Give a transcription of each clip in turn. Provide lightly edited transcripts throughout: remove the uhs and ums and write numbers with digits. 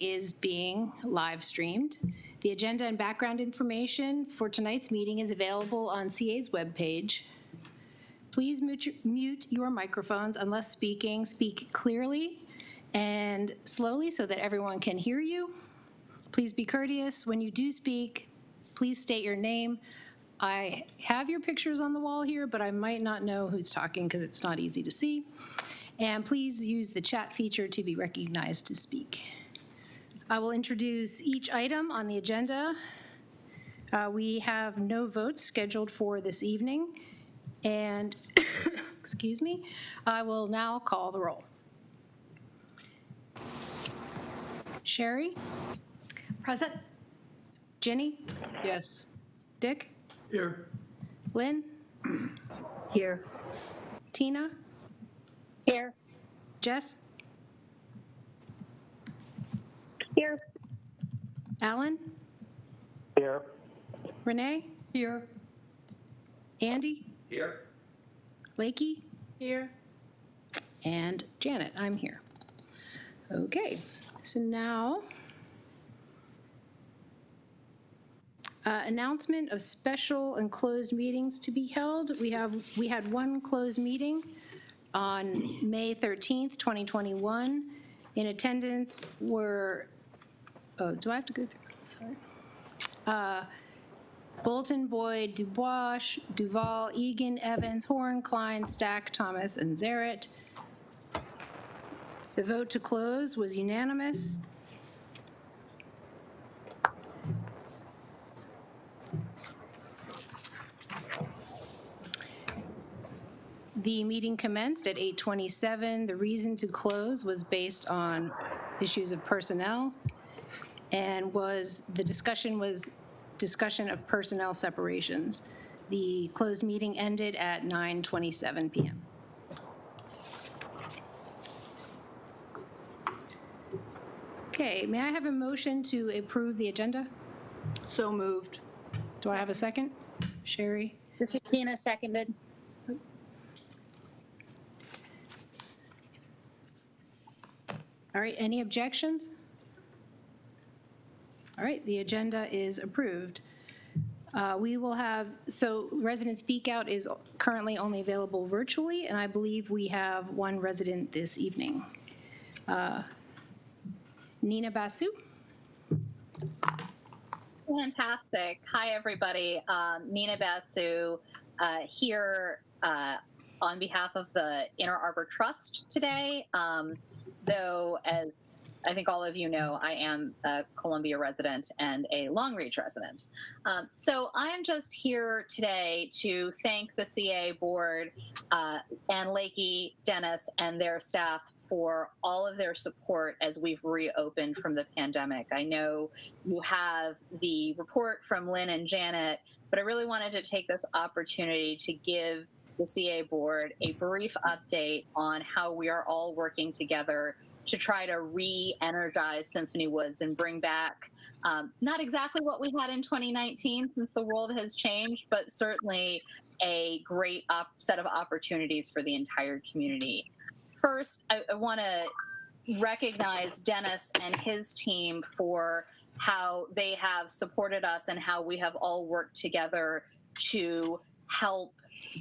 is being live streamed. The agenda and background information for tonight's meeting is available on CA's webpage. Please mute your microphones unless speaking. Speak clearly and slowly so that everyone can hear you. Please be courteous. When you do speak, please state your name. I have your pictures on the wall here, but I might not know who's talking because it's not easy to see. And please use the chat feature to be recognized to speak. I will introduce each item on the agenda. We have no votes scheduled for this evening. And, excuse me, I will now call the roll. Sherry? Present. Jenny? Yes. Dick? Here. Lynn? Here. Tina? Here. Jess? Here. Alan? Here. Renee? Here. Andy? Here. Lakey? Here. And Janet, I'm here. Okay, so now, announcement of special and closed meetings to be held. We had one closed meeting on May 13th, 2021. In attendance were, oh, do I have to go through? Sorry. Bolton, Boyd, Dubois, Duval, Egan, Evans, Horn, Klein, Stack, Thomas, and Zaret. The vote to close was unanimous. The meeting commenced at 8:27. The reason to close was based on issues of personnel, and the discussion was discussion of personnel separations. The closed meeting ended at 9:27 p.m. Okay, may I have a motion to approve the agenda? So moved. Do I have a second? Sherry? This is Tina, seconded. All right, any objections? All right, the agenda is approved. We will have, so resident speak out is currently only available virtually, and I believe we have one resident this evening. Nina Basu. Fantastic. Hi, everybody. Nina Basu here on behalf of the Inner Arbor Trust today. Though, as I think all of you know, I am a Columbia resident and a Long Reach resident. So I am just here today to thank the CA board and Lakey, Dennis, and their staff for all of their support as we've reopened from the pandemic. I know you have the report from Lynn and Janet, but I really wanted to take this opportunity to give the CA board a brief update on how we are all working together to try to re-energize Symphony Woods and bring back not exactly what we had in 2019 since the world has changed, but certainly a great set of opportunities for the entire community. First, I want to recognize Dennis and his team for how they have supported us and how we have all worked together to help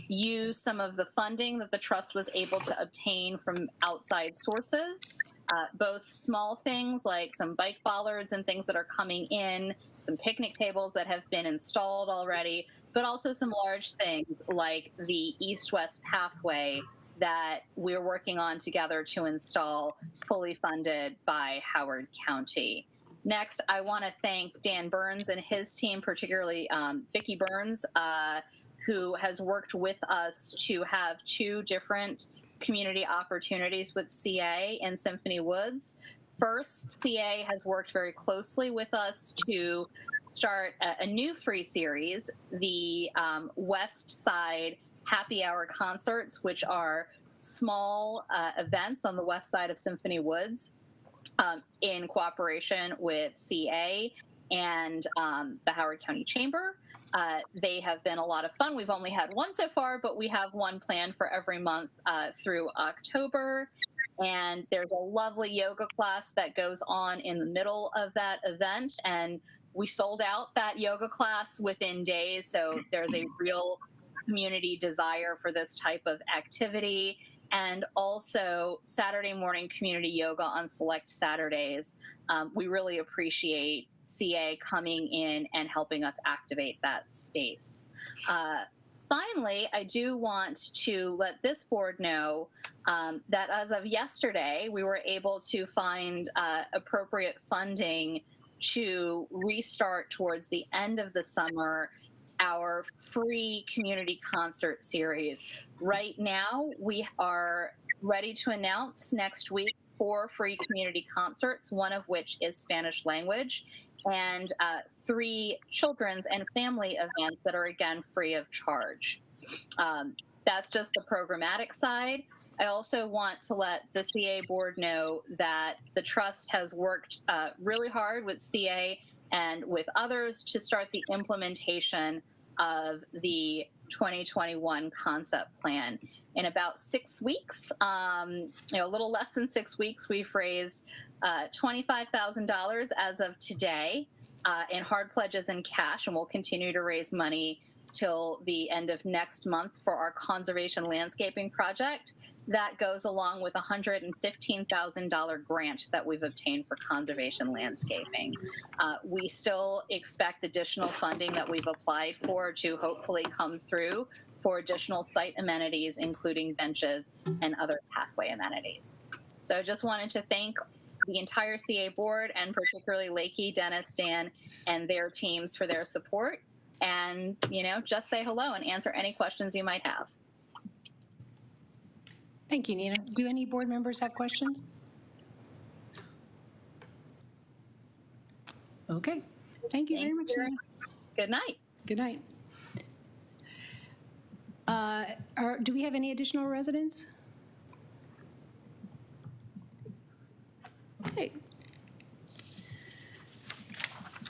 use some of the funding that the trust was able to obtain from outside sources, both small things like some bike bollards and things that are coming in, some picnic tables that have been installed already, but also some large things like the east-west pathway that we're working on together to install, fully funded by Howard County. Next, I want to thank Dan Burns and his team, particularly Vicki Burns, who has worked with us to have two different community opportunities with CA in Symphony Woods. First, CA has worked very closely with us to start a new free series, the West Side Happy Hour concerts, which are small events on the west side of Symphony Woods in cooperation with CA and the Howard County Chamber. They have been a lot of fun. We've only had one so far, but we have one planned for every month through October. And there's a lovely yoga class that goes on in the middle of that event. And we sold out that yoga class within days. So there's a real community desire for this type of activity. And also Saturday morning community yoga on select Saturdays. We really appreciate CA coming in and helping us activate that space. Finally, I do want to let this board know that as of yesterday, we were able to find appropriate funding to restart towards the end of the summer our free community concert series. Right now, we are ready to announce next week 4 free community concerts, one of which is Spanish language, and 3 children's and family events that are, again, free of charge. That's just the programmatic side. I also want to let the CA board know that the trust has worked really hard with CA and with others to start the implementation of the 2021 concept plan. In about 6 weeks, a little less than 6 weeks, we've raised $25,000 as of today in hard pledges and cash, and we'll continue to raise money till the end of next month for our conservation landscaping project. That goes along with a $115,000 grant that we've obtained for conservation landscaping. We still expect additional funding that we've applied for to hopefully come through for additional site amenities, including benches and other pathway amenities. So I just wanted to thank the entire CA board and particularly Lakey, Dennis, Dan, and their teams for their support. And, just say hello and answer any questions you might have. Thank you, Nina. Do any board members have questions? Okay. Thank you very much, Nina. Good night. Good night. Do we have any additional residents? Okay.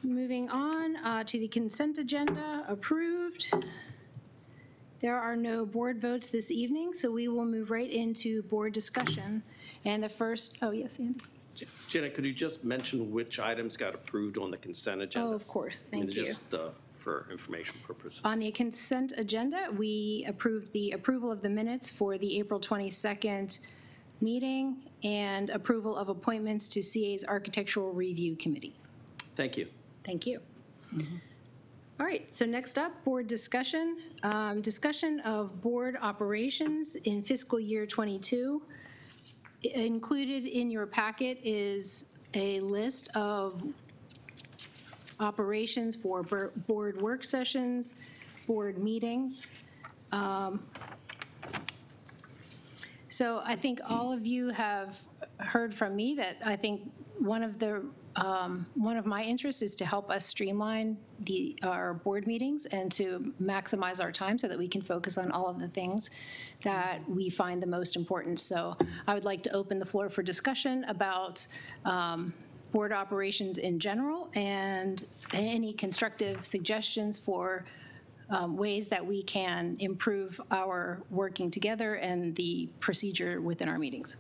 Moving on to the consent agenda, approved. There are no board votes this evening, so we will move right into board discussion. And the first, oh yes, Andy. Jenna, could you just mention which items got approved on the consent agenda? Oh, of course, thank you. Just for information purposes. On the consent agenda, we approved the approval of the minutes for the April 22nd meeting and approval of appointments to CA's Architectural Review Committee. Thank you. Thank you. All right, so next up, board discussion. Discussion of board operations in fiscal year 22. Included in your packet is a list of operations for board work sessions, board meetings. So I think all of you have heard from me that I think one of my interests is to help us streamline our board meetings and to maximize our time so that we can focus on all of the things that we find the most important. So I would like to open the floor for discussion about board operations in general and any constructive suggestions for ways that we can improve our working together and the procedure within our meetings.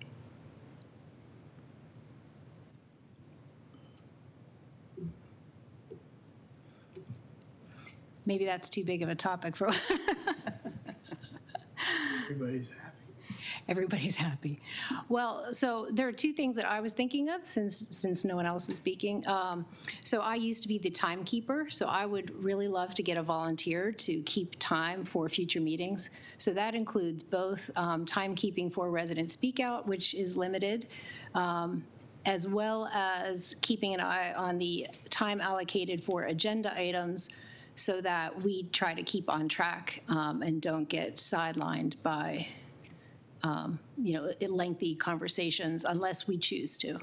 Maybe that's too big of a topic for. Everybody's happy. Everybody's happy. Well, so there are 2 things that I was thinking of since no one else is speaking. So I used to be the timekeeper, so I would really love to get a volunteer to keep time for future meetings. So that includes both timekeeping for resident speak out, which is limited, as well as keeping an eye on the time allocated for agenda items so that we try to keep on track and don't get sidelined by lengthy conversations unless we choose to.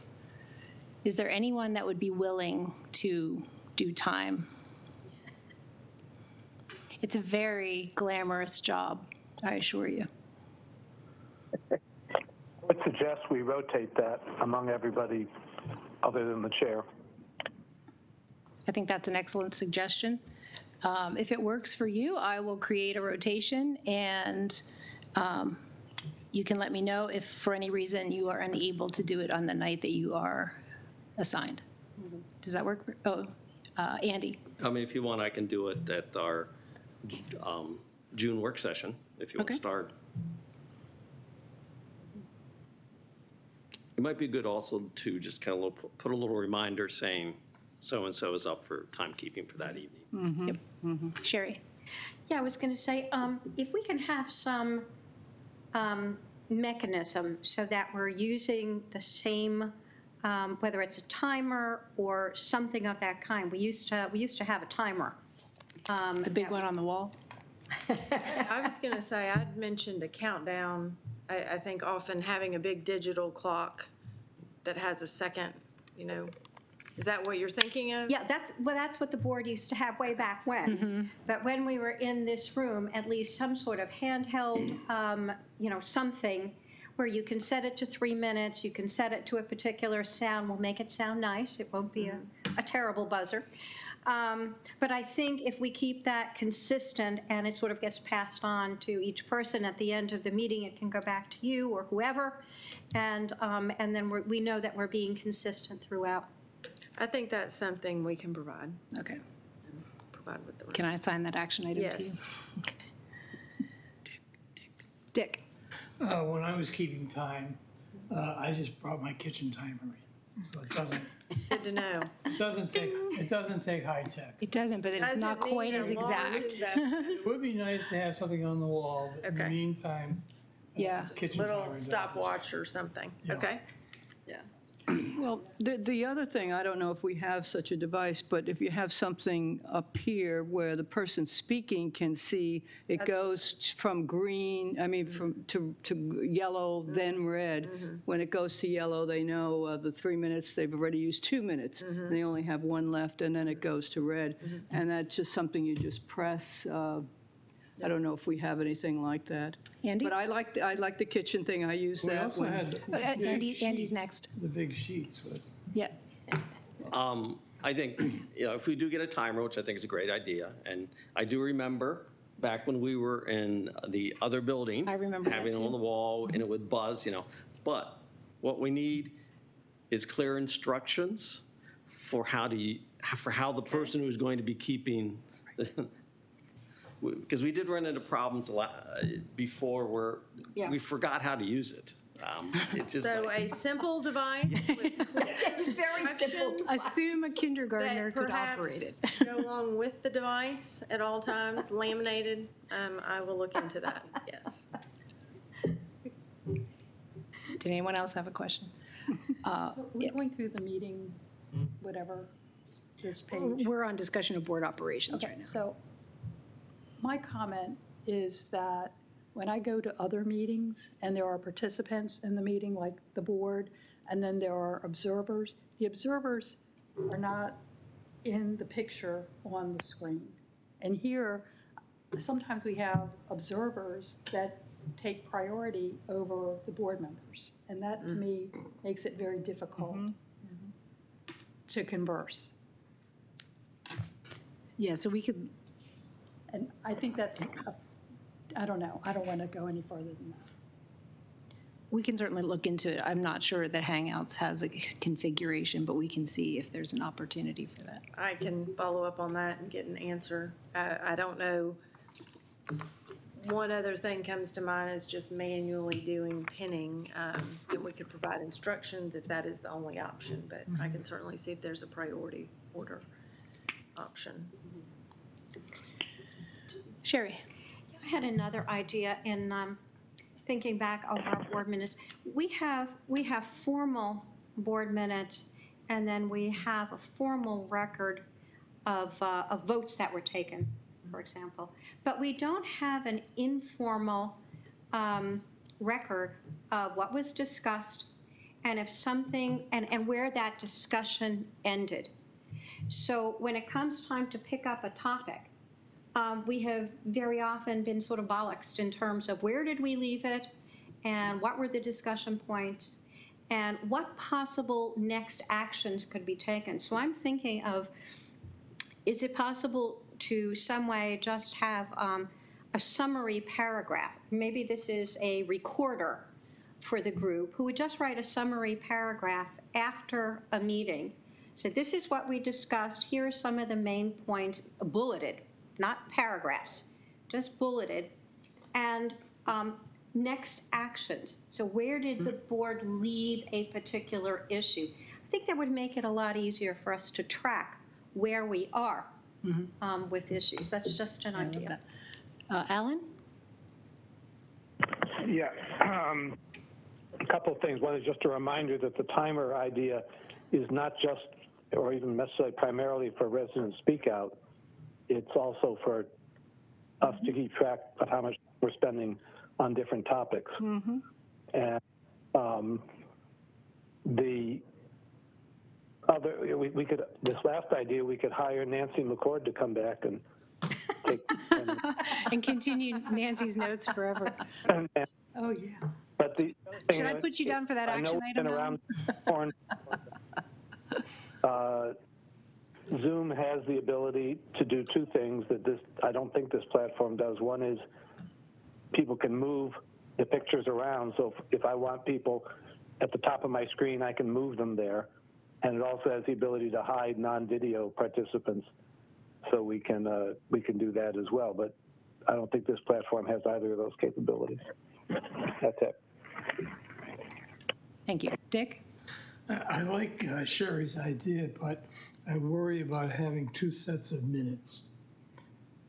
Is there anyone that would be willing to do time? It's a very glamorous job, I assure you. I would suggest we rotate that among everybody other than the chair. I think that's an excellent suggestion. If it works for you, I will create a rotation and you can let me know if for any reason you are unable to do it on the night that you are assigned. Does that work? Andy? I mean, if you want, I can do it at our June work session, if you want to Okay. start. It might be good also to just kind of put a little reminder saying so-and-so is up for timekeeping for that evening. Sherry? Yeah, I was going to say, if we can have some mechanism so that we're using the same, whether it's a timer or something of that kind. We used to have a timer. The big one on the wall? I was going to say, I'd mentioned a countdown. I think often having a big digital clock that has a second, is that what you're thinking of? Yeah, that's what the board used to have way back when. But when we were in this room, at least some sort of handheld, something where you can set it to 3 minutes, you can set it to a particular sound. We'll make it sound nice. It won't be a terrible buzzer. But I think if we keep that consistent and it sort of gets passed on to each person at the end of the meeting, it can go back to you or whoever, and then we know that we're being consistent throughout. I think that's something we can provide Okay. with the. Can I assign that action item to you? Yes. Okay. Dick? When I was keeping time, I just brought my kitchen timer in, so Good to know. it doesn't take high tech. It doesn't, but it's Doesn't not quite need as a large exact. It would be nice to have something on the wall, but in the Okay. meantime, Yeah. kitchen timer Little does it. stopwatch or something. Yeah. Okay. Well, the other thing, I don't know if we have such a device, but if you have something up here where the person speaking can see, it goes from green, to yellow, then red. When it goes to yellow, they know the 3 minutes, they've already used 2 minutes. And they only have 1 left, and then it goes to red. And that's just something you just press. I don't know if we have anything like that. Andy? But I like the kitchen thing. I use We that also when. had the big Andy's sheets, next. The big sheets with, Yeah. I think, if we do get a timer, which I think is a great idea, and I do remember back when we were in the other building. I remember that having it too. on the wall, and it would buzz, But what we need is clear instructions for how the person who's going to be keeping, because we did run into problems before where Yeah. we forgot how to use it. It just So like- a simple device with Very simple. instructions Assume a kindergartner that could perhaps operate it. go along with the device at all times, laminated. I will look into that, yes. Did anyone else have a question? So we're going through the meeting, whatever, this page. We're on discussion of board operations Okay, right now. so my comment is that when I go to other meetings and there are participants in the meeting, like the board, and then there are observers, the observers are not in the picture on the screen. And here, sometimes we have observers that take priority over the board members. And that, to me, makes it very difficult to converse. Yeah, so we could, And I think that's, I don't know, I don't want to go any further than that. we can certainly look into it. I'm not sure that Hangouts has a configuration, but we can see if there's an opportunity for that. I can follow up on that and get an answer. I don't know. One other thing comes to mind is just manually doing pinning. And we could provide instructions if that is the only option, but I can certainly see if there's a priority order option. Sherry? I had another idea in thinking back over our board minutes. We have formal board minutes, and then we have a formal record of votes that were taken, for example. But we don't have an informal record of what was discussed and if something, and where that discussion ended. So when it comes time to pick up a topic, we have very often been sort of bollocksed in terms of where did we leave it and what were the discussion points and what possible next actions could be taken. So I'm thinking of, is it possible to some way just have a summary paragraph. Maybe this is a recorder for the group who would just write a summary paragraph after a meeting. So this is what we discussed. Here are some of the main points, bulleted, not paragraphs, just bulleted. And next actions. So where did the board leave a particular issue? I think that would make it a lot easier for us to track where we are with issues. That's just an idea. Alan? Yeah, a couple of things. One is just a reminder that the timer idea is not just, or even necessarily primarily for resident speak out. It's also for us to keep track of how much we're spending on different topics. And the other, we could, this last idea, we could hire Nancy McCord to come back and take. And continue Nancy's notes forever. Oh, yeah. But the Should I put you down for that action item, Alan? Zoom has the ability to do two things that I don't think this platform does. One is people can move the pictures around. So if I want people at the top of my screen, I can move them there. And it also has the ability to hide non-video participants. So we can do that as well. But I don't think this platform has either of those capabilities. That's it. Thank you. Dick? I like Sherry's idea, but I worry about having two sets of minutes,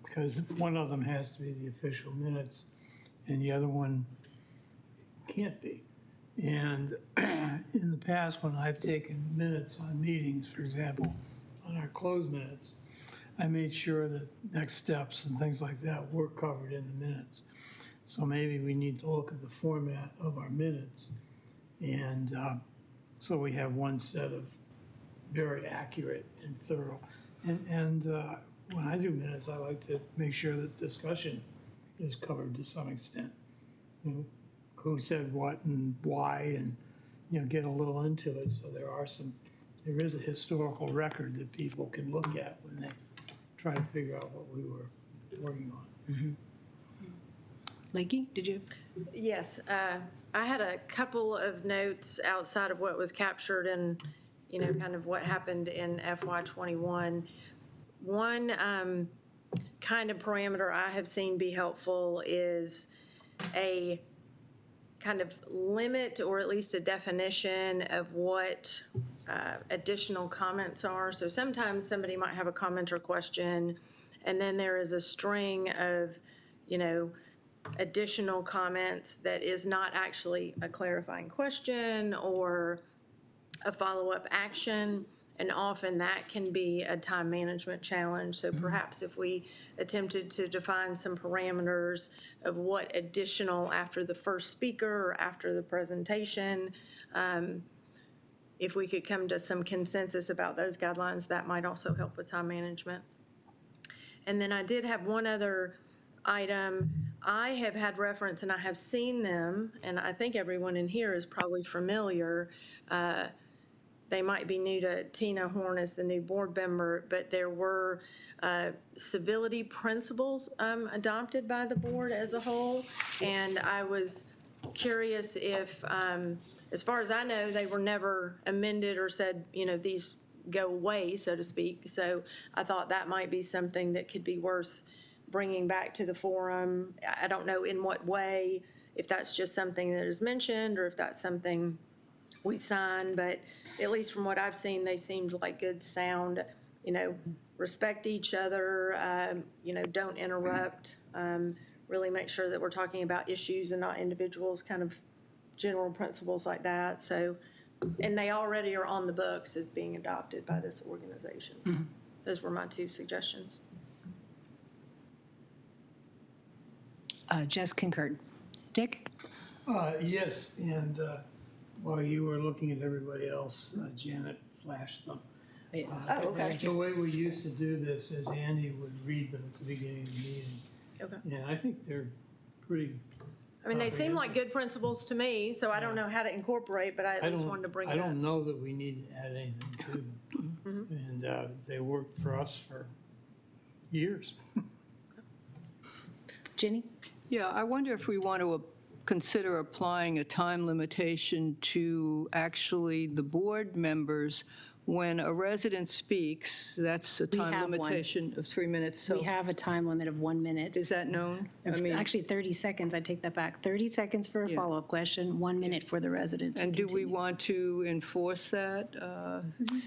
because one of them has to be the official minutes and the other one can't be. And in the past, when I've taken minutes on meetings, for example, on our closed minutes, I made sure that next steps and things like that were covered in the minutes. So maybe we need to look at the format of our minutes, and so we have one set of very accurate and thorough. And when I do minutes, I like to make sure that discussion is covered to some extent. You know, who said what and why, and get a little into it. So there is a historical record that people can look at when they try to figure out what we were working on. Lakey, did you? Yes, I had a couple of notes outside of what was captured in, kind of what happened in FY21. One kind of parameter I have seen be helpful is a kind of limit, or at least a definition of what additional comments are. So sometimes somebody might have a comment or question, and then there is a string of, additional comments that is not actually a clarifying question or a follow-up action. And often that can be a time management challenge. So perhaps if we attempted to define some parameters of what additional after the first speaker or after the presentation, if we could come to some consensus about those guidelines, that might also help with time management. And then I did have one other item. I have had reference, and I have seen them, and I think everyone in here is probably familiar. They might be new to Tina Horn as the new board member, but there were civility principles adopted by the board as a whole. And I was curious if, as far as I know, they were never amended or said, these go away, so to speak. So I thought that might be something that could be worth bringing back to the forum. I don't know in what way, if that's just something that is mentioned or if that's something we sign, but at least from what I've seen, they seemed like good sound, respect each other, don't interrupt, really make sure that we're talking about issues and not individuals, kind of general principles like that. So, and they already are on the books as being adopted by this organization. So those were my two suggestions. Jess concurred. Dick? Yes, and while you were looking at everybody else, Janet flashed them. Oh, okay. The way we used to do this is Andy would read them at the beginning of the meeting. Okay. And I think they're pretty. I mean, they seem like good principles to me, so I don't know how to incorporate, but I at least wanted to bring it up. I don't know that we need to add anything to them. And they worked for us for years. Ginny? Yeah, I wonder if we want to consider applying a time limitation to actually the board members. When a resident speaks, that's a time have one. limitation of 3 minutes. We So have a time limit of 1 minute. is that known? Actually, 30 seconds, I take that back. 30 seconds for a Yeah. follow-up question, 1 minute for the resident to And do we continue. want to enforce that?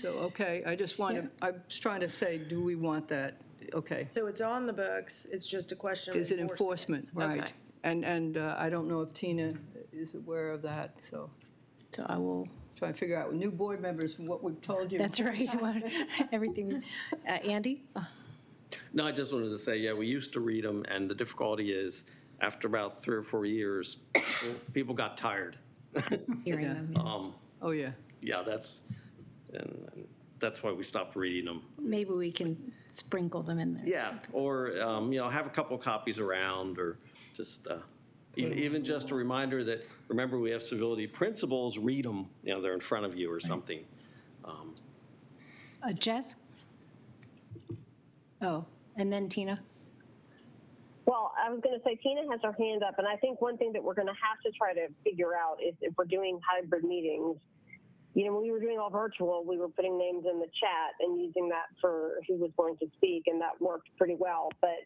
So, okay, I just want to, I was trying to say, do we want that? Okay. So it's on the books, it's just a question of Is it enforcement. enforcement? Right. Okay. And I don't know if Tina is aware of that, so So I will, trying to figure out with new board members what we've told you. that's right, everything. Andy? No, I just wanted to say, yeah, we used to read them, and the difficulty is, after about 3 or 4 years, people got tired. Hearing them. Yeah. Oh, yeah. Yeah, and that's why we stopped reading them. Maybe we can sprinkle them in there. Yeah, or, have a couple copies around, or just, even just a reminder that, remember, we have civility principles, read them, they're in front of you or something. Jess? Oh, and then Tina? Well, I was going to say Tina has her hand up, and I think one thing that we're going to have to try to figure out is if we're doing hybrid meetings. When we were doing all virtual, we were putting names in the chat and using that for who was going to speak, and that worked pretty well. But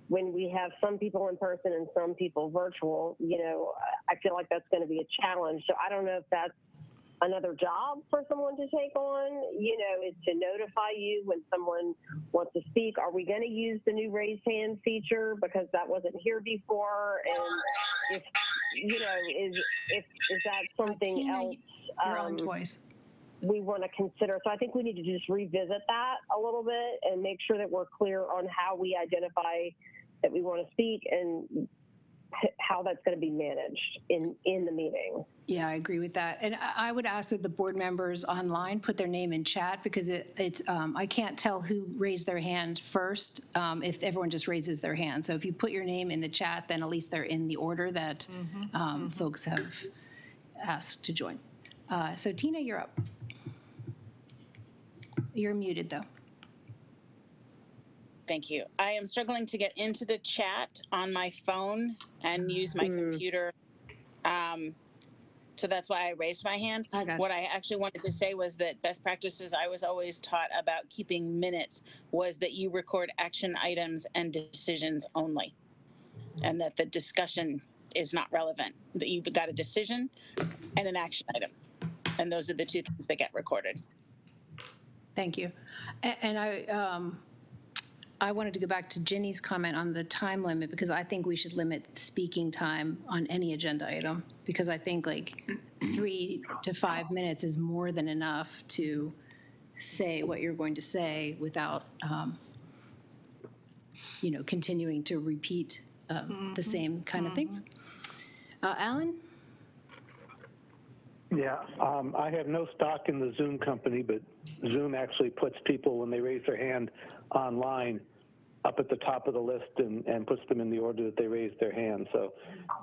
when we have some people in person and some people virtual, I feel like that's going to be a challenge. So I don't know if that's another job for someone to take on, is to notify you when someone wants to speak. Are we going to use the new raise hand feature because that wasn't here before? And is that something Tina, else? You're on twice. We want to consider. So I think we need to just revisit that a little bit and make sure that we're clear on how we identify that we want to speak and how that's going to be managed in the meeting. Yeah, I agree with that. And I would ask that the board members online put their name in chat because it's I can't tell who raised their hand first if everyone just raises their hand. So if you put your name in the chat, then at least they're in the order that folks have asked to join. So Tina, you're up. You're muted, though. Thank you. I am struggling to get into the chat on my phone and use my computer. So that's why I raised my hand. I got you. What I actually wanted to say was that best practices I was always taught about keeping minutes was that you record action items and decisions only, and that the discussion is not relevant, that you've got a decision and an action item. And those are the two things that get recorded. Thank you. And I wanted to go back to Ginny's comment on the time limit because I think we should limit speaking time on any agenda item because I think like 3 to 5 minutes is more than enough to say what you're going to say without, continuing to repeat the same kind of things. Alan? Yeah, I have no stock in the Zoom company, but Zoom actually puts people, when they raise their hand online, up at the top of the list and puts them in the order that they raised their hand. So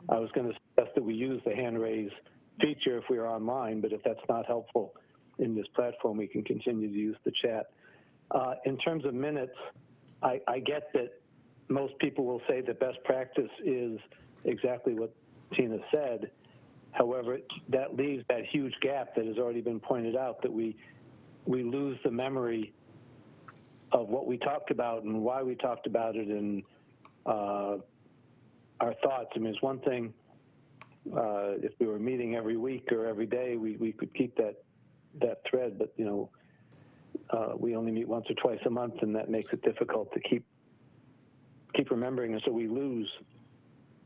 I was going to suggest that we use the hand raise feature if we are online, but if that's not helpful in this platform, we can continue to use the chat. In terms of minutes, I get that most people will say that best practice is exactly what Tina said. However, that leaves that huge gap that has already been pointed out, that we lose the memory of what we talked about and why we talked about it and our thoughts. I mean, it's one thing if we were meeting every week or every day, we could keep that thread, but we only meet once or twice a month, and that makes it difficult to keep remembering, and so we lose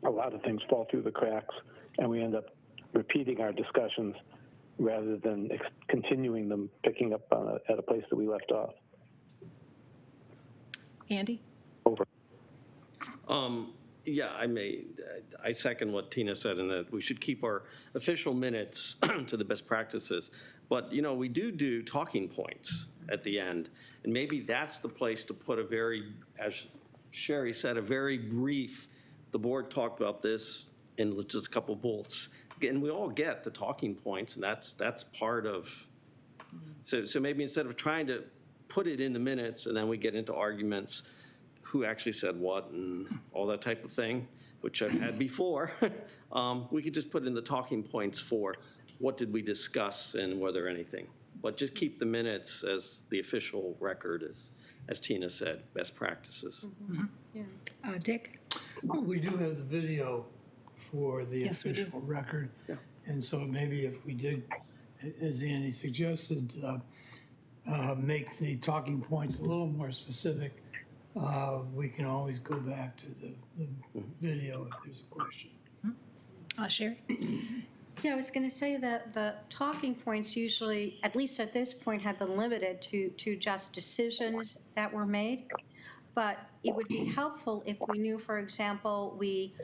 a lot of things, fall through the cracks, and we end up repeating our discussions rather than continuing them, picking up at a place that we left off. Andy? Over. Yeah, I second what Tina said in that we should keep our official minutes to the best practices. But, we do talking points at the end. And maybe that's the place to put as Sherry said, a very brief, the board talked about this in just a couple bullets. And we all get the talking points, and that's part of, so maybe instead of trying to put it in the minutes and then we get into arguments, who actually said what and all that type of thing, which I've had before. We could just put in the talking points for what did we discuss and were there anything. But just keep the minutes as the official record, as Tina said, best practices. Dick? Well, we do have the video for the Yes, we do. official record. Yeah. And so maybe if we did, as Andy suggested, make the talking points a little more specific, we can always go back to the video if there's a question. Sherry? Yeah, I was going to say that the talking points usually, at least at this point, have been limited to just decisions that were made. But it would be helpful if we knew, for example, we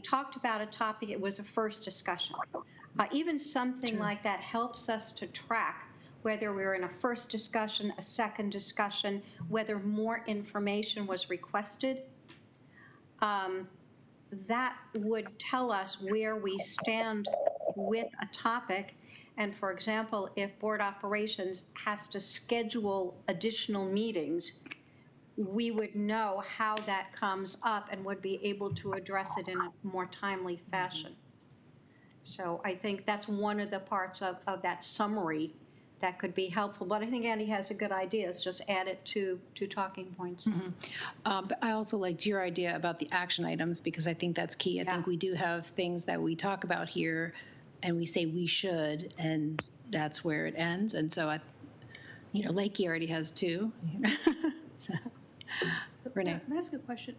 talked about a topic, it was a first discussion. Even something like that helps us to track whether we were in a first discussion, a second discussion, whether more information was requested. That would tell us where we stand with a topic. And for example, if board operations has to schedule additional meetings, we would know how that comes up and would be able to address it in a more timely fashion. So I think that's one of the parts of that summary that could be helpful. But I think Andy has a good idea, is just add it to talking points. But I also liked your idea about the action items, because I think that's key. I think we do have things that we talk about here and we say we should, and that's where it ends. And so, Lakey already has two. So, Renee? Can I ask a question?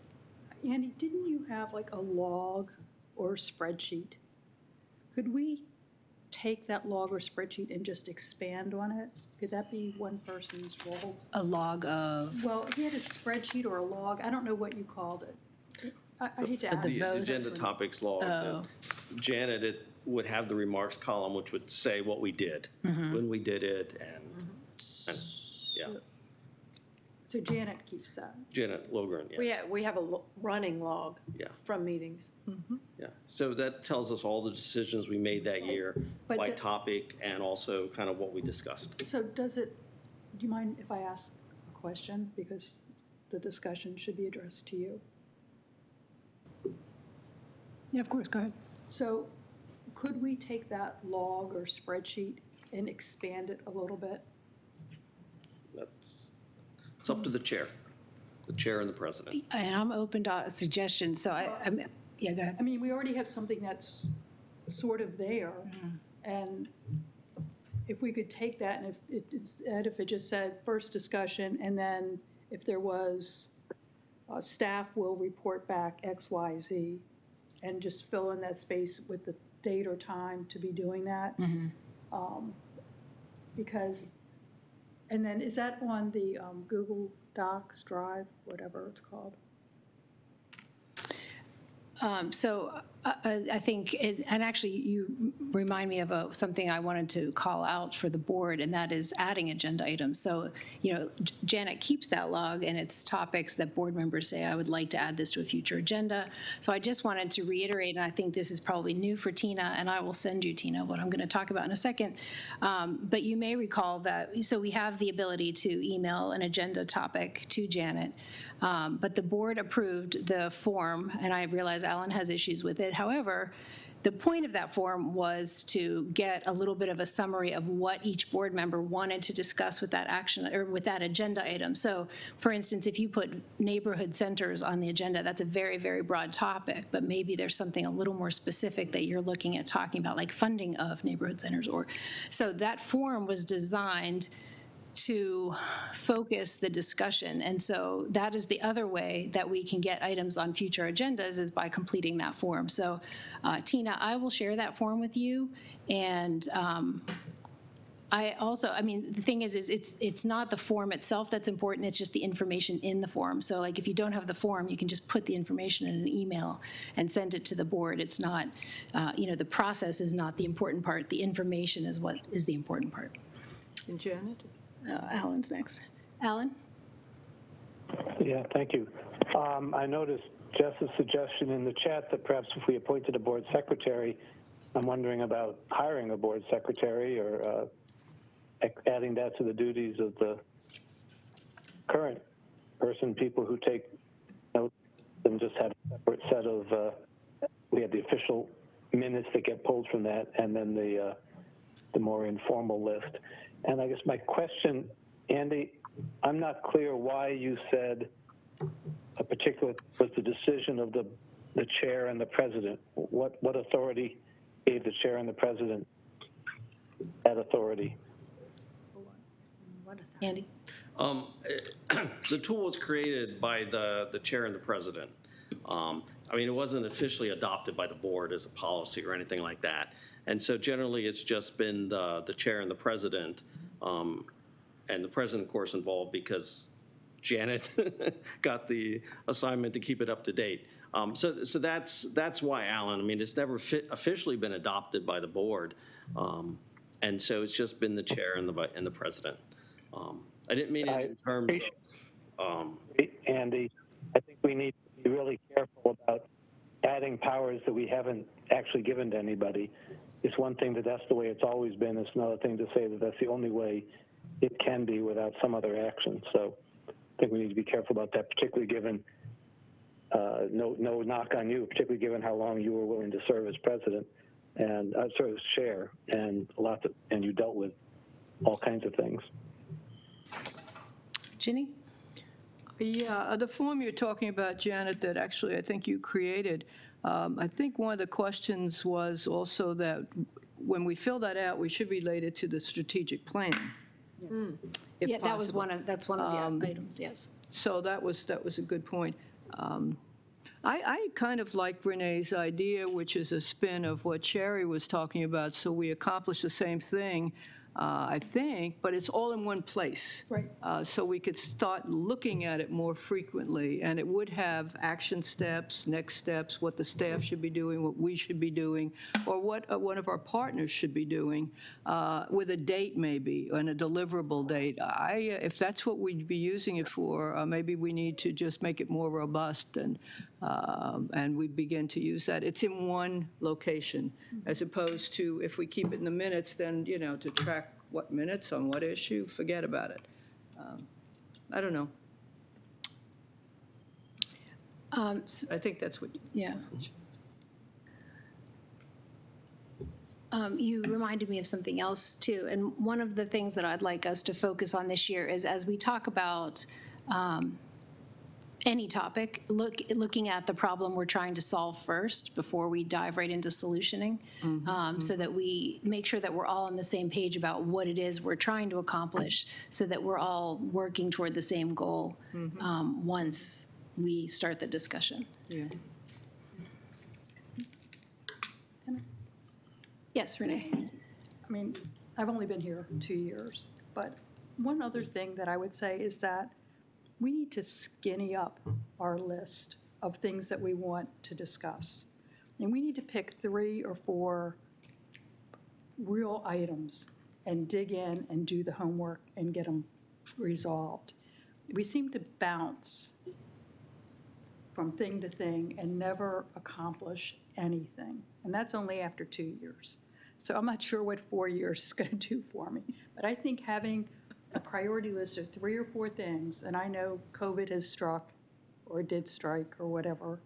Andy, didn't you have like a log or spreadsheet? Could we take that log or spreadsheet and just expand on it? Could that be one person's role? A log of? Well, he had a spreadsheet or a log. I don't know what you called it. I hate to ask. The votes. agenda topics log. Oh. Janet would have the remarks column, which would say what we did, when we did it, and yeah. So Janet keeps that. Janet Logren, yes. We have a running log Yeah. from meetings. Yeah, so that tells us all the decisions we made that year But by the- topic and also kind of what we discussed. So do you mind if I ask a question? Because the discussion should be addressed to you. Yeah, of course, go ahead. So could we take that log or spreadsheet and expand it a little bit? It's up to the chair and the president. And I'm open to suggestions, so yeah, go ahead. I mean, we already have something that's sort of there, and if we could take that, and if it just said first discussion, and then if there was, staff will report back X, Y, Z, and just fill in that space with the date or time to be doing that. Because, and then is that on the Google Docs, Drive, whatever it's called? So I think, and actually you remind me of something I wanted to call out for the board, and that is adding agenda items. So, Janet keeps that log, and it's topics that board members say, I would like to add this to a future agenda. So I just wanted to reiterate, and I think this is probably new for Tina, and I will send you, Tina, what I'm going to talk about in a second. But you may recall that, so we have the ability to email an agenda topic to Janet, but the board approved the form, and I realize Alan has issues with it. However, the point of that form was to get a little bit of a summary of what each board member wanted to discuss with that action or with that agenda item. So, for instance, if you put neighborhood centers on the agenda, that's a very, very broad topic, but maybe there's something a little more specific that you're looking at talking about, like funding of neighborhood centers. So that form was designed to focus the discussion. And so that is the other way that we can get items on future agendas, is by completing that form. So Tina, I will share that form with you. And the thing is it's not the form itself that's important, it's just the information in the form. So like if you don't have the form, you can just put the information in an email and send it to the board. It's not, the process is not the important part. The information is what is the important part. And Janet? Alan's next. Alan? Yeah, thank you. I noticed Jess's suggestion in the chat that perhaps if we appointed a board secretary, I'm wondering about hiring a board secretary or adding that to the duties of the current person, people who take than just have a separate set of, we have the official minutes that get pulled from that, and then the more informal list. And I guess my question, Andy, I'm not clear why you said a particular was the decision of the chair and the president. What authority gave the chair and the president that authority? Andy? The tool was created by the chair and the president. I mean, it wasn't officially adopted by the board as a policy or anything like that. And so generally, it's just been the chair and the president, and the president, of course, involved because Janet got the assignment to keep it up to date. So that's why, Alan. I mean, it's never officially been adopted by the board, and so it's just been the chair and the president. I didn't mean it in terms of. Andy, I think we need to be really careful about adding powers that we haven't actually given to anybody. It's one thing that that's the way it's always been. It's another thing to say that that's the only way it can be without some other action. So I think we need to be careful about that, particularly given, no knock on you, particularly given how long you were willing to serve as president and serve as chair, and and you dealt with all kinds of things. Ginny? Yeah, the form you're talking about, Janet, that actually I think you created, I think one of the questions was also that when we fill that out, we should relate it to the strategic plan. Yes. if Yeah, that's one possible. of the items, yes. So that was a good point. I kind of like Renee's idea, which is a spin of what Sherry was talking about, so we accomplish the same thing, I think, but it's all in one place. Right. So we could start looking at it more frequently, and it would have action steps, next steps, what the staff should be doing, what we should be doing, or what one of our partners should be doing, with a date maybe, and a deliverable date. If that's what we'd be using it for, maybe we need to just make it more robust, and we begin to use that. It's in one location, as opposed to if we keep it in the minutes, then, to track what minutes on what issue, forget about it. I don't know. I think that's what. Yeah. You reminded me of something else, too. And one of the things that I'd like us to focus on this year is, as we talk about any topic, looking at the problem we're trying to solve first before we dive right into solutioning, so that we make sure that we're all on the same page about what it is we're trying to accomplish, so that we're all working toward the same goal once we start the discussion. Yeah. Yes, Renee? I mean, I've only been here 2 years, but one other thing that I would say is that we need to skinny up our list of things that we want to discuss. And we need to pick 3 or 4 real items and dig in and do the homework and get them resolved. We seem to bounce from thing to thing and never accomplish anything. And that's only after 2 years. So I'm not sure what 4 years is going to do for me. But I think having a priority list of 3 or 4 things, and I know COVID has struck or did strike or whatever,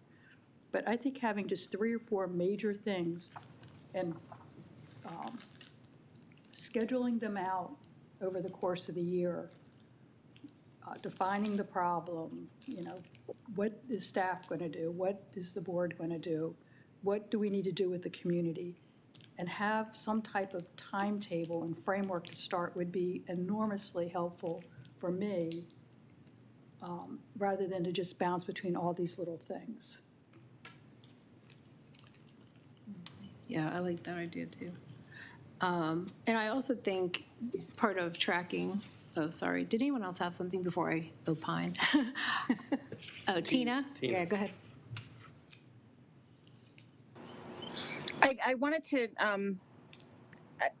but I think having just 3 or 4 major things and scheduling them out over the course of the year, defining the problem, what is staff going to do? What is the board going to do? What do we need to do with the community? And have some type of timetable and framework to start would be enormously helpful for me, rather than to just bounce between all these little things. Yeah, I like that idea, too. And I also think part of tracking, oh, sorry, did anyone else have something before I opine? Oh, Tina? Yeah, go ahead. I wanted to,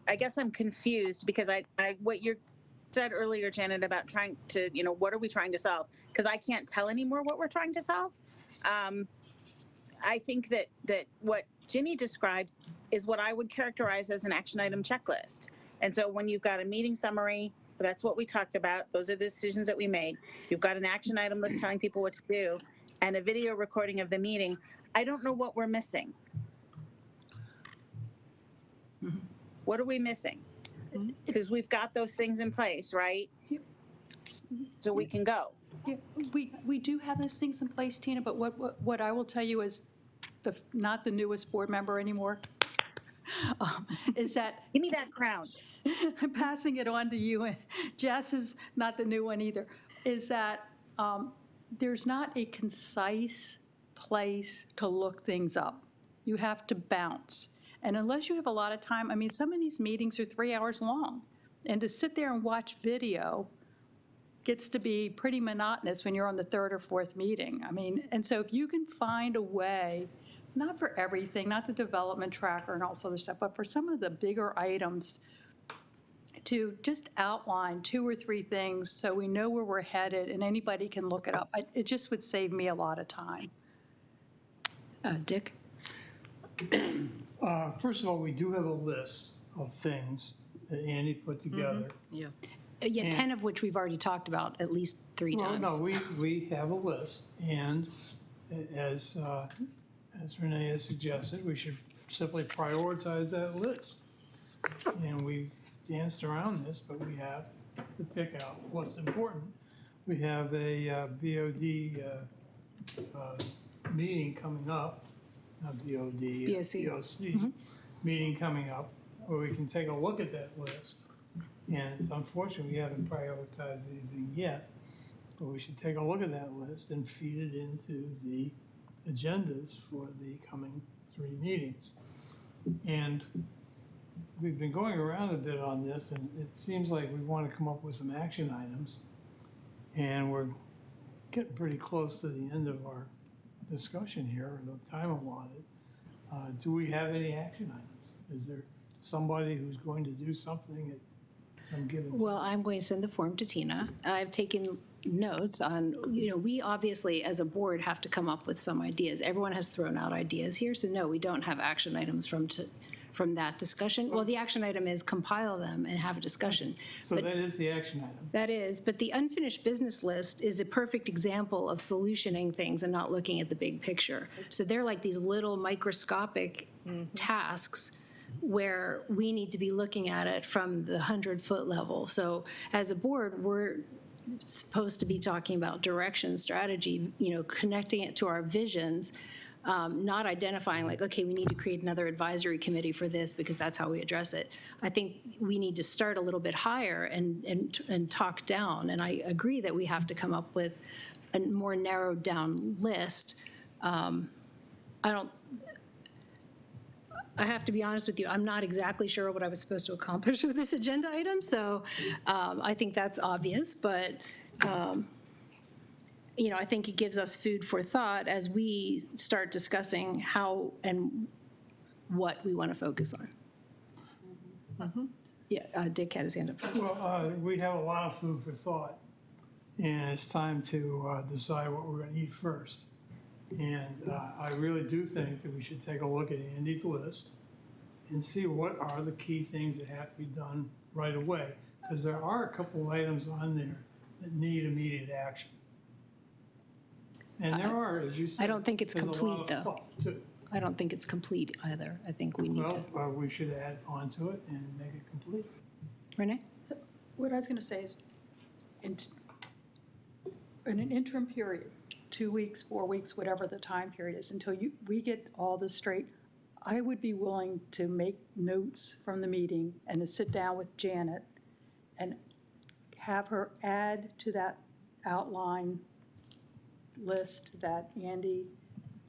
I guess I'm confused because what you said earlier, Janet, about trying to, what are we trying to solve? Because I can't tell anymore what we're trying to solve. I think that what Ginny described is what I would characterize as an action item checklist. And so when you've got a meeting summary, that's what we talked about. Those are the decisions that we made. You've got an action item list telling people what to do. and a video recording of the meeting, I don't know what we're missing. What are we missing? Because we've got those things in place, right? So we can go. Yeah, we do have those things in place, Tina, but what I will tell you is, not the newest board member anymore, is that Give me that crown. I'm passing it on to you, and Jess is not the new one either, is that there's not a concise place to look things up. You have to bounce. And unless you have a lot of time, I mean, some of these meetings are 3 hours long. And to sit there and watch video gets to be pretty monotonous when you're on the third or fourth meeting. I mean, and so if you can find a way, not for everything, not the development tracker and all this other stuff, but for some of the bigger items, to just outline 2 or 3 things so we know where we're headed and anybody can look it up. It just would save me a lot of time. Dick? First of all, we do have a list of things that Andy put together. Yeah, 10 of which we've already talked about at least 3 times. Well, no, we have a list, and as Renee has suggested, we should simply prioritize that list. And we danced around this, but we have to pick out what's important. We have a BOD meeting coming up, not BOD, BOC meeting coming up, where we can take a look at that list. And it's unfortunate we haven't prioritized anything yet, but we should take a look at that list and feed it into the agendas for the coming 3 meetings. And we've been going around a bit on this, and it seems like we want to come up with some action items. And we're getting pretty close to the end of our discussion here, the time allotted. Do we have any action items? Is there somebody who's going to do something at some given time? Well, I'm going to send the form to Tina. I've taken notes on, we obviously as a board have to come up with some ideas. Everyone has thrown out ideas here, so no, we don't have action items from that discussion. Well, the action item is compile them and have a discussion. So that is the action item. That is, but the unfinished business list is a perfect example of solutioning things and not looking at the big picture. So they're like these little microscopic tasks where we need to be looking at it from the 100-foot level. So as a board, we're supposed to be talking about direction, strategy, connecting it to our visions, not identifying like, okay, we need to create another advisory committee for this because that's how we address it. I think we need to start a little bit higher and talk down. And I agree that we have to come up with a more narrowed down list. I have to be honest with you, I'm not exactly sure what I was supposed to accomplish with this agenda item. So I think that's obvious, but I think it gives us food for thought as we start discussing how and what we want to focus on. Yeah, Dick had his hand up. Well, we have a lot of food for thought, and it's time to decide what we're going to eat first. And I really do think that we should take a look at Andy's list and see what are the key things that have to be done right away. Because there are a couple items on there that need immediate action. And there are, as you said, I don't think it's there's complete, a lot of though. stuff, too. I don't think it's complete either. I think we need to. Well, we should add on to it and make it complete. Renee? So what I was going to say is, in an interim period, 2 weeks, 4 weeks, whatever the time period is, until we get all this straight, I would be willing to make notes from the meeting and to sit down with Janet and have her add to that outline list that Andy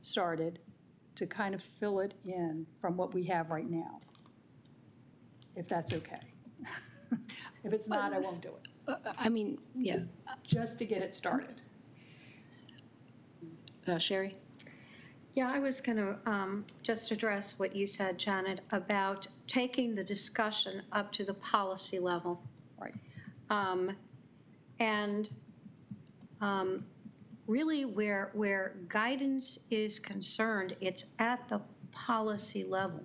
started to kind of fill it in from what we have right now, if that's okay. If it's not, I won't do it. I mean, yeah. Just to get it started. Sherry? Yeah, I was going to just address what you said, Janet, about taking the discussion up to the policy level. Right. And really where guidance is concerned, it's at the policy level.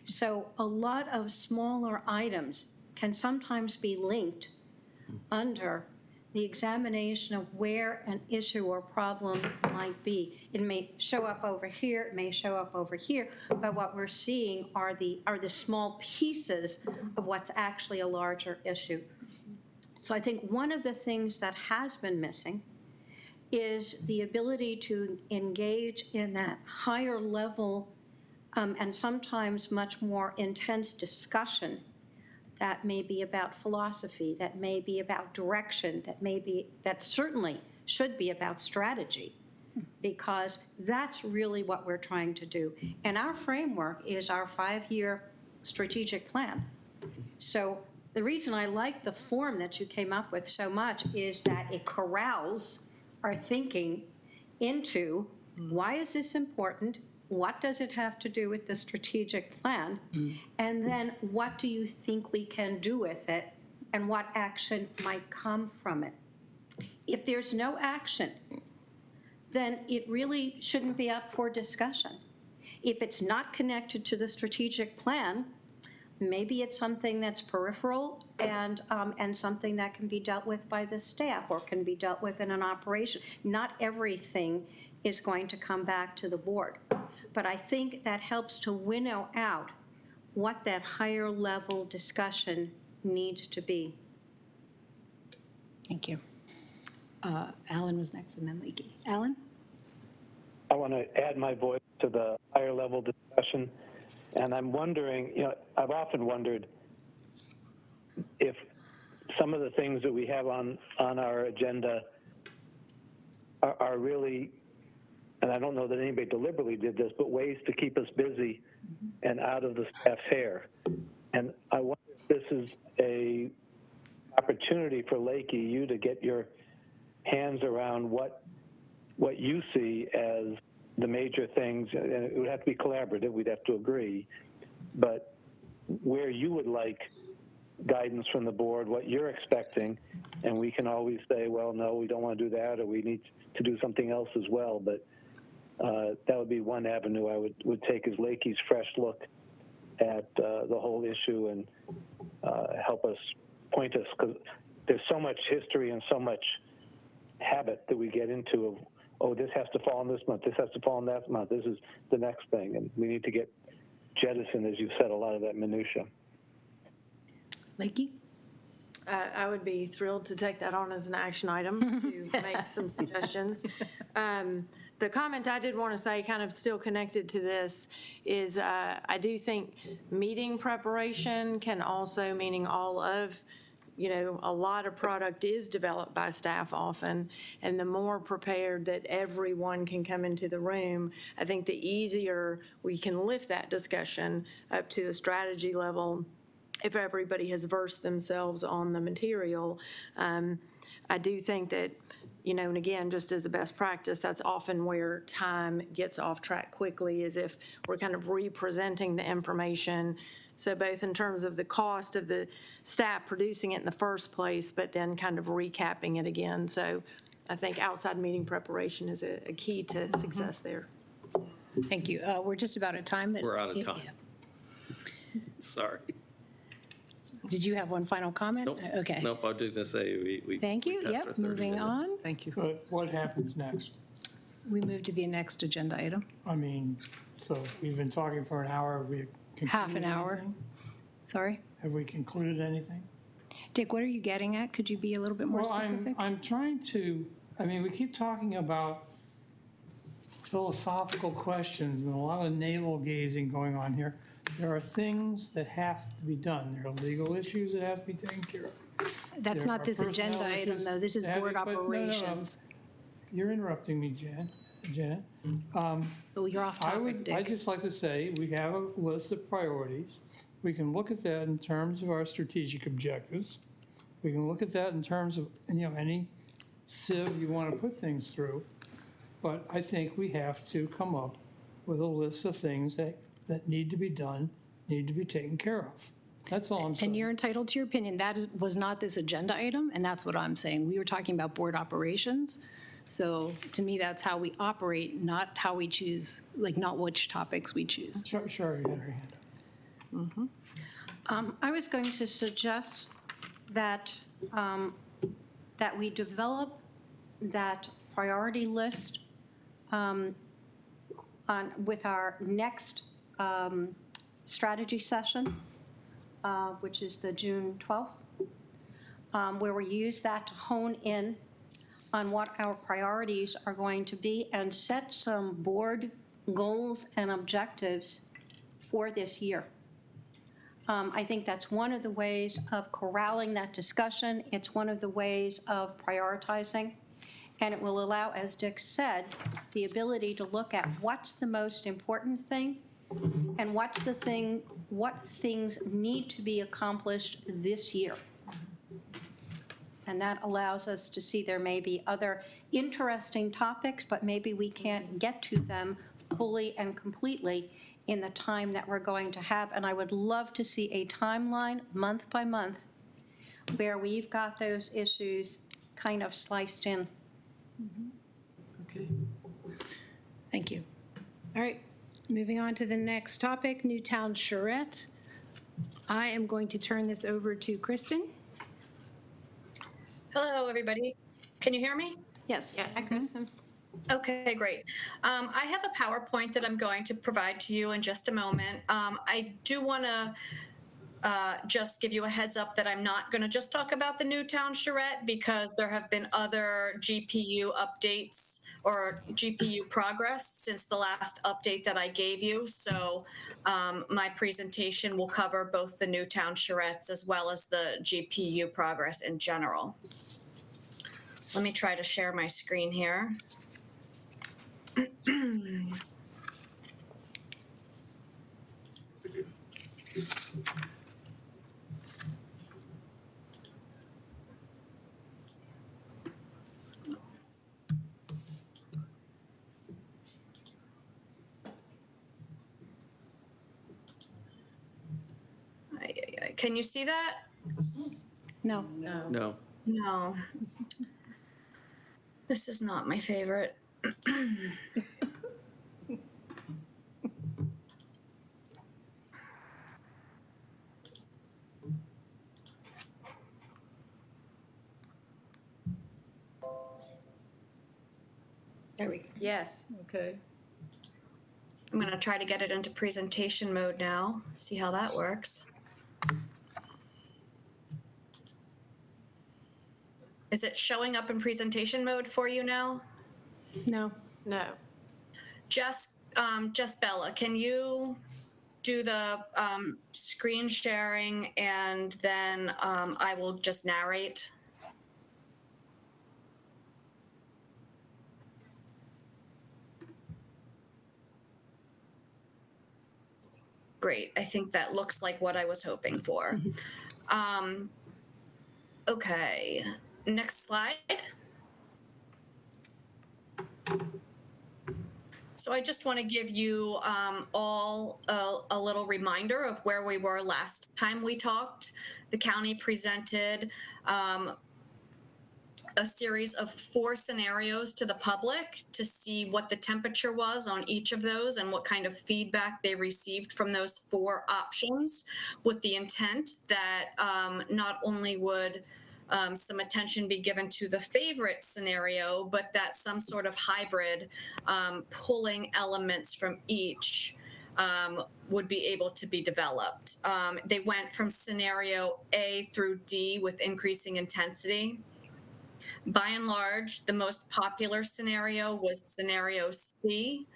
So a lot of smaller items can sometimes be linked under the examination of where an issue or problem might be. It may show up over here, it may show up over here, but what we're seeing are the small pieces of what's actually a larger issue. So I think one of the things that has been missing is the ability to engage in that higher level and sometimes much more intense discussion that may be about philosophy, that may be about direction, that certainly should be about strategy, because that's really what we're trying to do. And our framework is our 5-year strategic plan. So the reason I like the form that you came up with so much is that it corrals our thinking into why is this important? What does it have to do with the strategic plan? And then what do you think we can do with it? And what action might come from it? If there's no action, then it really shouldn't be up for discussion. If it's not connected to the strategic plan, maybe it's something that's peripheral and something that can be dealt with by the staff or can be dealt with in an operation. Not everything is going to come back to the board. But I think that helps to winnow out what that higher level discussion needs to be. Thank you. Alan was next and then Leaky. Alan? I want to add my voice to the higher level discussion. And I'm wondering, I've often wondered if some of the things that we have on our agenda are really, and I don't know that anybody deliberately did this, but ways to keep us busy and out of the staff's hair. And I wonder if this is a opportunity for Lakey, you to get your hands around what you see as the major things, and it would have to be collaborative, we'd have to agree, but where you would like guidance from the board, what you're expecting, and we can always say, well, no, we don't want to do that, or we need to do something else as well. But that would be one avenue I would take, is Lakey's fresh look at the whole issue and help us, point us, because there's so much history and so much habit that we get into of, oh, this has to fall in this month, this has to fall in that month, this is the next thing. And we need to get jettisoned, as you've said, a lot of that minutia. Lakey? I would be thrilled to take that on as an action item to make some suggestions. The comment I did want to say, kind of still connected to this, is I do think meeting preparation can also, meaning all of, a lot of product is developed by staff often, and the more prepared that everyone can come into the room, I think the easier we can lift that discussion up to the strategy level if everybody has versed themselves on the material. I do think that, and again, just as a best practice, that's often where time gets off track quickly, is if we're kind of representing the information. So both in terms of the cost of the staff producing it in the first place, but then kind of recapping it again. So I think outside meeting preparation is a key to success there. Thank you. We're just about at time. We're out of time. Yeah. Sorry. Did you have one final comment? Nope. Okay. Nope, I was just going to say we Thank you. we passed our Yep. 30 Moving minutes. on. Thank you. But what happens next? We move to the next agenda item. I mean, so we've been talking for an hour. Have we concluded Half an hour. anything? Sorry. Have we concluded anything? Dick, what are you getting at? Could you be a little bit more specific? I'm trying to, we keep talking about philosophical questions and a lot of navel gazing going on here. There are things that have to be done. There are legal issues that have to be taken care of. That's There not are this agenda personnel item, issues though. This is that have board to- but no, no, no. operations. You're interrupting me, Janet. Oh, you're off topic, I'd Dick. just like to say, we have a list of priorities. We can look at that in terms of our strategic objectives. We can look at that in terms of, any sieve you want to put things through. But I think we have to come up with a list of things that need to be done, need to be taken care of. That's all I'm saying. And you're entitled to your opinion. That was not this agenda item, and that's what I'm saying. We were talking about board operations. So to me, that's how we operate, not how we choose, not which topics we choose. Sure, you had your hand up. I was going to suggest that that we develop that priority list with our next strategy session, which is the June 12th, where we use that to hone in on what our priorities are going to be and set some board goals and objectives for this year. I think that's one of the ways of corralling that discussion. It's one of the ways of prioritizing. And it will allow, as Dick said, the ability to look at what's the most important thing and what things need to be accomplished this year. And that allows us to see there may be other interesting topics, but maybe we can't get to them fully and completely in the time that we're going to have. And I would love to see a timeline, month by month, where we've got those issues kind of sliced in. Okay. Thank you. All right, moving on to the next topic, new Town Charette. I am going to turn this over to Kristen. Hello, everybody. Can you hear me? Yes. Hi, Kristen. Okay, great. I have a PowerPoint that I'm going to provide to you in just a moment. I do want to just give you a heads up that I'm not going to just talk about the new Town Charette because there have been other GPU updates or GPU progress since the last update that I gave you. So my presentation will cover both the new Town Charettes as well as the GPU progress in general. Let me try to share my screen here. Can you see that? No. No. No. This is not my favorite. There we go. Yes. Okay. I'm going to try to get it into presentation mode now, see how that works. Is it showing up in presentation mode for you now? No. No. Just Bella, can you do the screen sharing and then I will just narrate? Great, I think that looks like what I was hoping for. Okay, next slide. So I just want to give you all a little reminder of where we were last time we talked. The county presented a series of 4 scenarios to the public to see what the temperature was on each of those and what kind of feedback they received from those 4 options, with the intent that not only would some attention be given to the favorite scenario, but that some sort of hybrid pulling elements from each would be able to be developed. They went from scenario A through D with increasing intensity. By and large, the most popular scenario was scenario C.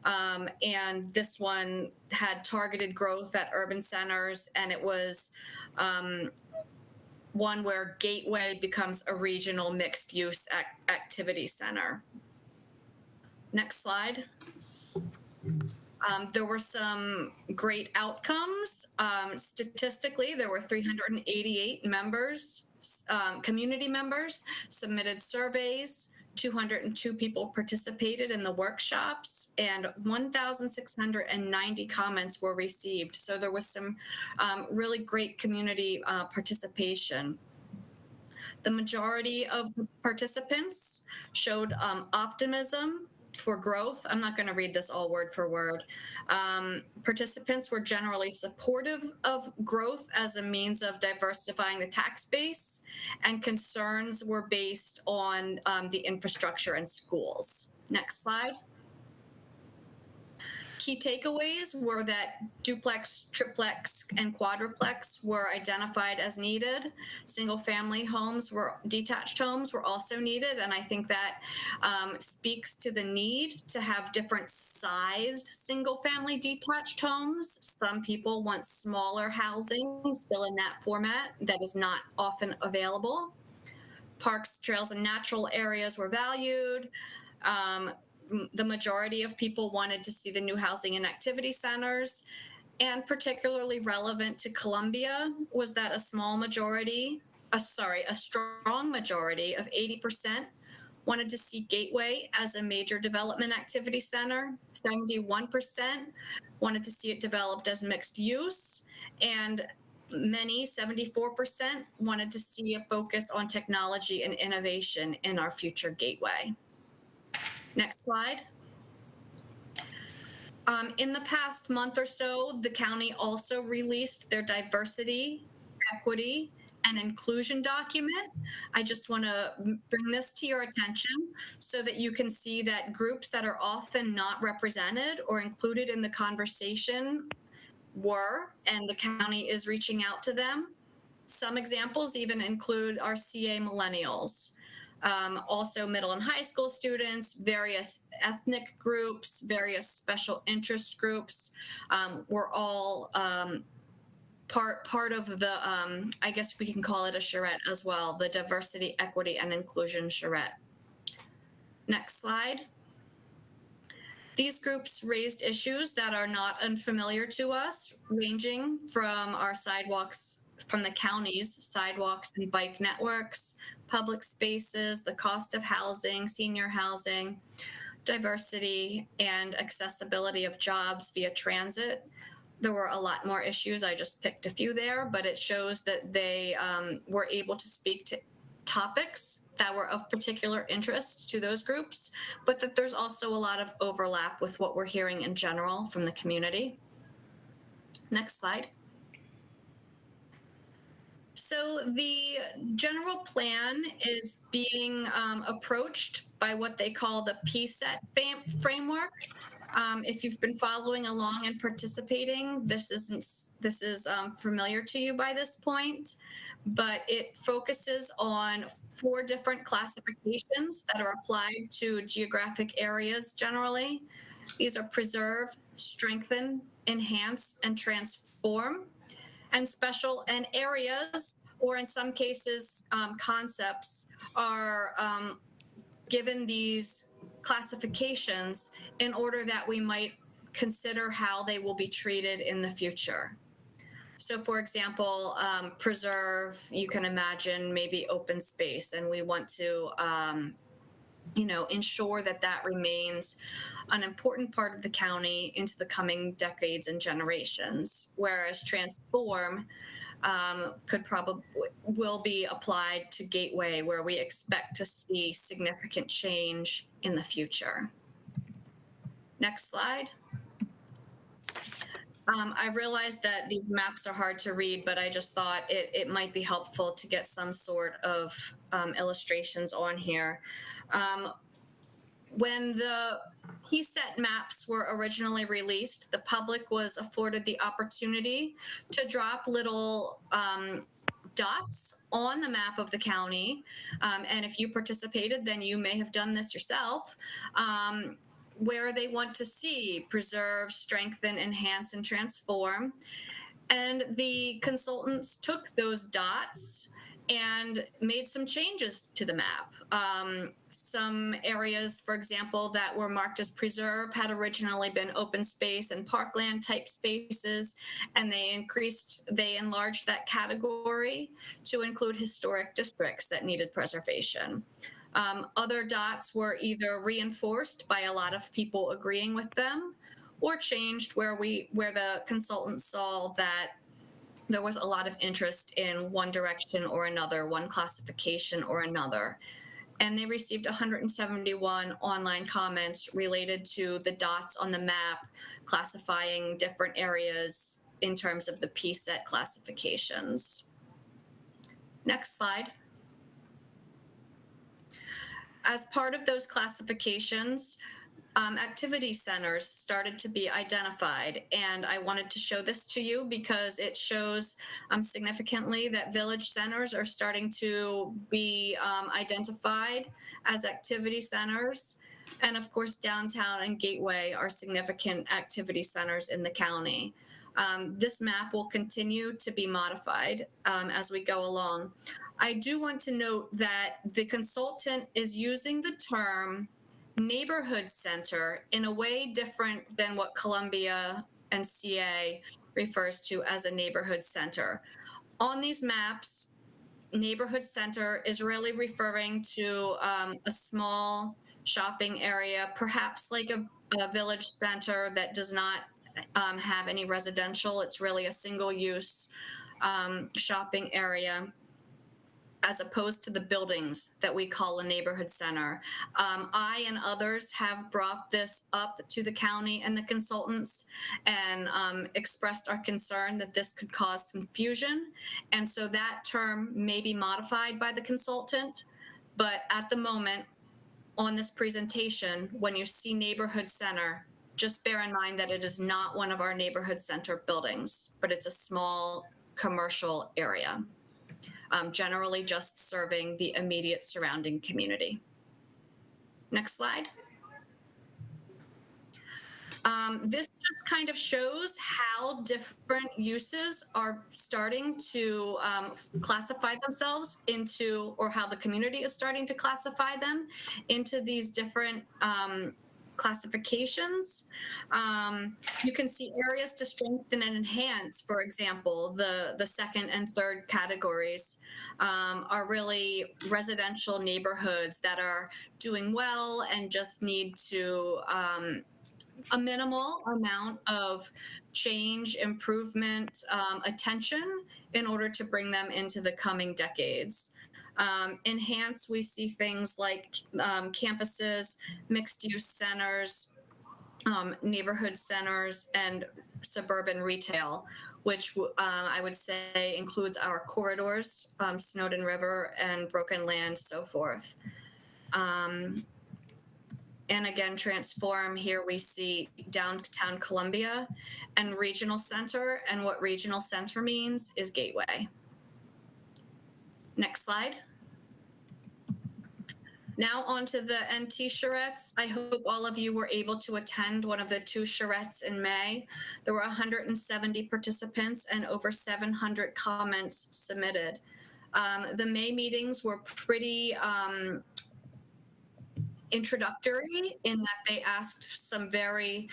And this one had targeted growth at urban centers, and it was one where Gateway becomes a regional mixed-use activity center. Next slide. There were some great outcomes. Statistically, there were 388 members, community members, submitted surveys, 202 people participated in the workshops, and 1,690 comments were received. So there was some really great community participation. The majority of the participants showed optimism for growth. I'm not going to read this all word for word. Participants were generally supportive of growth as a means of diversifying the tax base, and concerns were based on the infrastructure and schools. Next slide. Key takeaways were that duplex, triplex, and quadruplex were identified as needed. Single-family homes detached homes were also needed, and I think that speaks to the need to have different sized single-family detached homes. Some people want smaller housing still in that format that is not often available. Parks, trails, and natural areas were valued. The majority of people wanted to see the new housing and activity centers, and particularly relevant to Columbia was that a strong majority of 80% wanted to see Gateway as a major development activity center. 71% wanted to see it developed as mixed use, and 74% wanted to see a focus on technology and innovation in our future Gateway. Next slide. In the past month or so, the county also released their diversity, equity, and inclusion document. I just want to bring this to your attention so that you can see that groups that are often not represented or included in the conversation were, and the county is reaching out to them. Some examples even include our CA millennials. Also middle and high school students, various ethnic groups, various special interest groups were all part of the, I guess we can call it a charrette as well, the diversity, equity, and inclusion charrette. Next slide. These groups raised issues that are not unfamiliar to us, ranging from our sidewalks, from the county's sidewalks and bike networks, public spaces, the cost of housing, senior housing, diversity, and accessibility of jobs via transit. There were a lot more issues. I just picked a few there, but it shows that they were able to speak to topics that were of particular interest to those groups, but that there's also a lot of overlap with what we're hearing in general from the community. Next slide. So the general plan is being approached by what they call the PSET framework. If you've been following along and participating, this is familiar to you by this point, but it focuses on 4 different classifications that are applied to geographic areas generally. These are preserve, strengthen, enhance, and transform. And special and areas, or in some cases, concepts, are given these classifications in order that we might consider how they will be treated in the future. So for example, preserve, you can imagine maybe open space, and we want to ensure that that remains an important part of the county into the coming decades and generations, whereas transform will be applied to Gateway, where we expect to see significant change in the future. Next slide. I realize that these maps are hard to read, but I just thought it might be helpful to get some sort of illustrations on here. When the PSET maps were originally released, the public was afforded the opportunity to drop little dots on the map of the county. And if you participated, then you may have done this yourself, where they want to see preserve, strengthen, enhance, and transform. And the consultants took those dots and made some changes to the map. Some areas, for example, that were marked as preserve had originally been open space and parkland type spaces, and they enlarged that category to include historic districts that needed preservation. Other dots were either reinforced by a lot of people agreeing with them, or changed where the consultants saw that there was a lot of interest in one direction or another, one classification or another. and they received 171 online comments related to the dots on the map classifying different areas in terms of the PSET classifications. Next slide. As part of those classifications, activity centers started to be identified, and I wanted to show this to you because it shows significantly that village centers are starting to be identified as activity centers. And of course, downtown and Gateway are significant activity centers in the county. This map will continue to be modified as we go along. I do want to note that the consultant is using the term neighborhood center in a way different than what Columbia and CA refers to as a neighborhood center. On these maps, neighborhood center is really referring to a small shopping area, perhaps like a village center that does not have any residential. It's really a single use shopping area, as opposed to the buildings that we call a neighborhood center. I and others have brought this up to the county and the consultants and expressed our concern that this could cause confusion. And so that term may be modified by the consultant, but at the moment on this presentation, when you see neighborhood center, just bear in mind that it is not one of our neighborhood center buildings, but it's a small commercial area. Generally just serving the immediate surrounding community. Next slide. This just kind of shows how different uses are starting to classify themselves into, or how the community is starting to classify them into these different classifications. You can see areas to strengthen and enhance, for example, the second and third categories are really residential neighborhoods that are doing well and just need to a minimal amount of change, improvement, attention in order to bring them into the coming decades. Enhance, we see things like campuses, mixed-use centers, neighborhood centers, and suburban retail, which I would say includes our corridors, Snowden River and Broken Land, so forth. And again, transform, here we see downtown Columbia and regional center, and what regional center means is Gateway. Next slide. Now on to the NT Charettes. I hope all of you were able to attend one of the 2 Charettes in May. There were 170 participants and over 700 comments submitted. The May meetings were pretty introductory in that they asked some very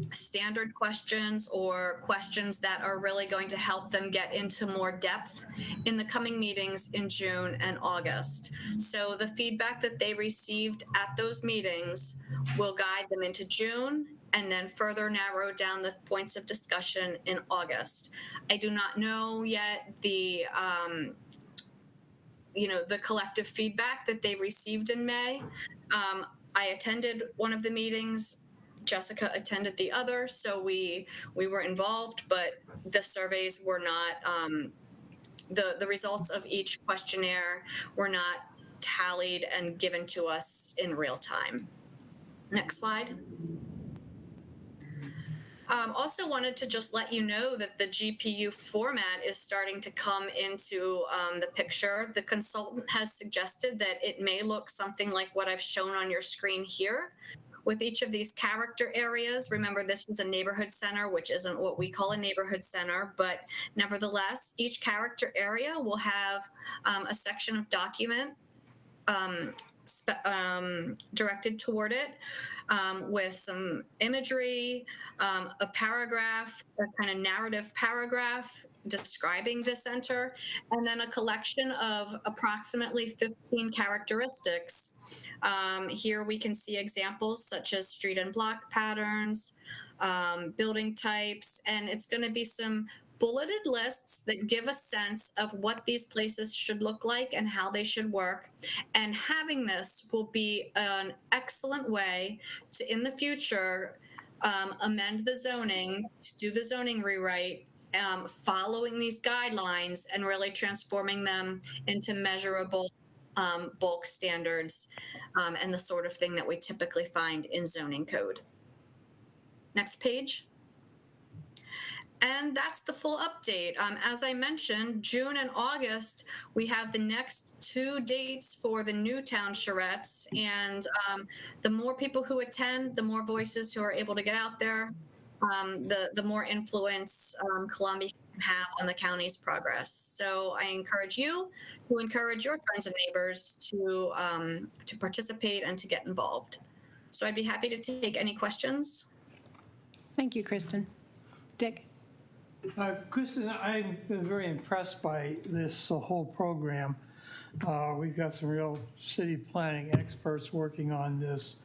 standard questions, or questions that are really going to help them get into more depth in the coming meetings in June and August. So the feedback that they received at those meetings will guide them into June and then further narrow down the points of discussion in August. I do not know yet the the collective feedback that they received in May. I attended one of the meetings. Jessica attended the other, so we were involved, but the surveys were not, the results of each questionnaire were not tallied and given to us in real time. Next slide. Also wanted to just let you know that the GPU format is starting to come into the picture. The consultant has suggested that it may look something like what I've shown on your screen here. With each of these character areas, remember this is a neighborhood center, which isn't what we call a neighborhood center, but nevertheless, each character area will have a section of document directed toward it with some imagery, a paragraph, a kind of narrative paragraph describing the center, and then a collection of approximately 15 characteristics. Here we can see examples such as street and block patterns, building types, and it's going to be some bulleted lists that give a sense of what these places should look like and how they should work. And having this will be an excellent way to, in the future, amend the zoning, to do the zoning rewrite, following these guidelines and really transforming them into measurable bulk standards and the sort of thing that we typically find in zoning code. Next page. And that's the full update. As I mentioned, June and August, we have the next 2 dates for the new Town Charettes. And the more people who attend, the more voices who are able to get out there, the more influence Columbia can have on the county's progress. So I encourage you to encourage your friends and neighbors to participate and to get involved. So I'd be happy to take any questions. Thank you, Kristen. Dick? Kristen, I've been very impressed by this whole program. We've got some real city planning experts working on this,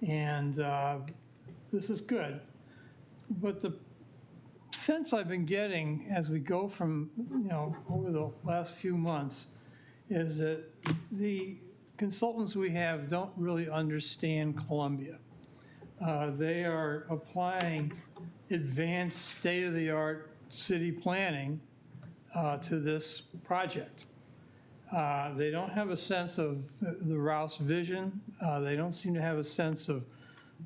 and this is good. But the sense I've been getting as we go from, over the last few months is that the consultants we have don't really understand Columbia. They are applying advanced state-of-the-art city planning to this project. They don't have a sense of the Rouse vision. They don't seem to have a sense of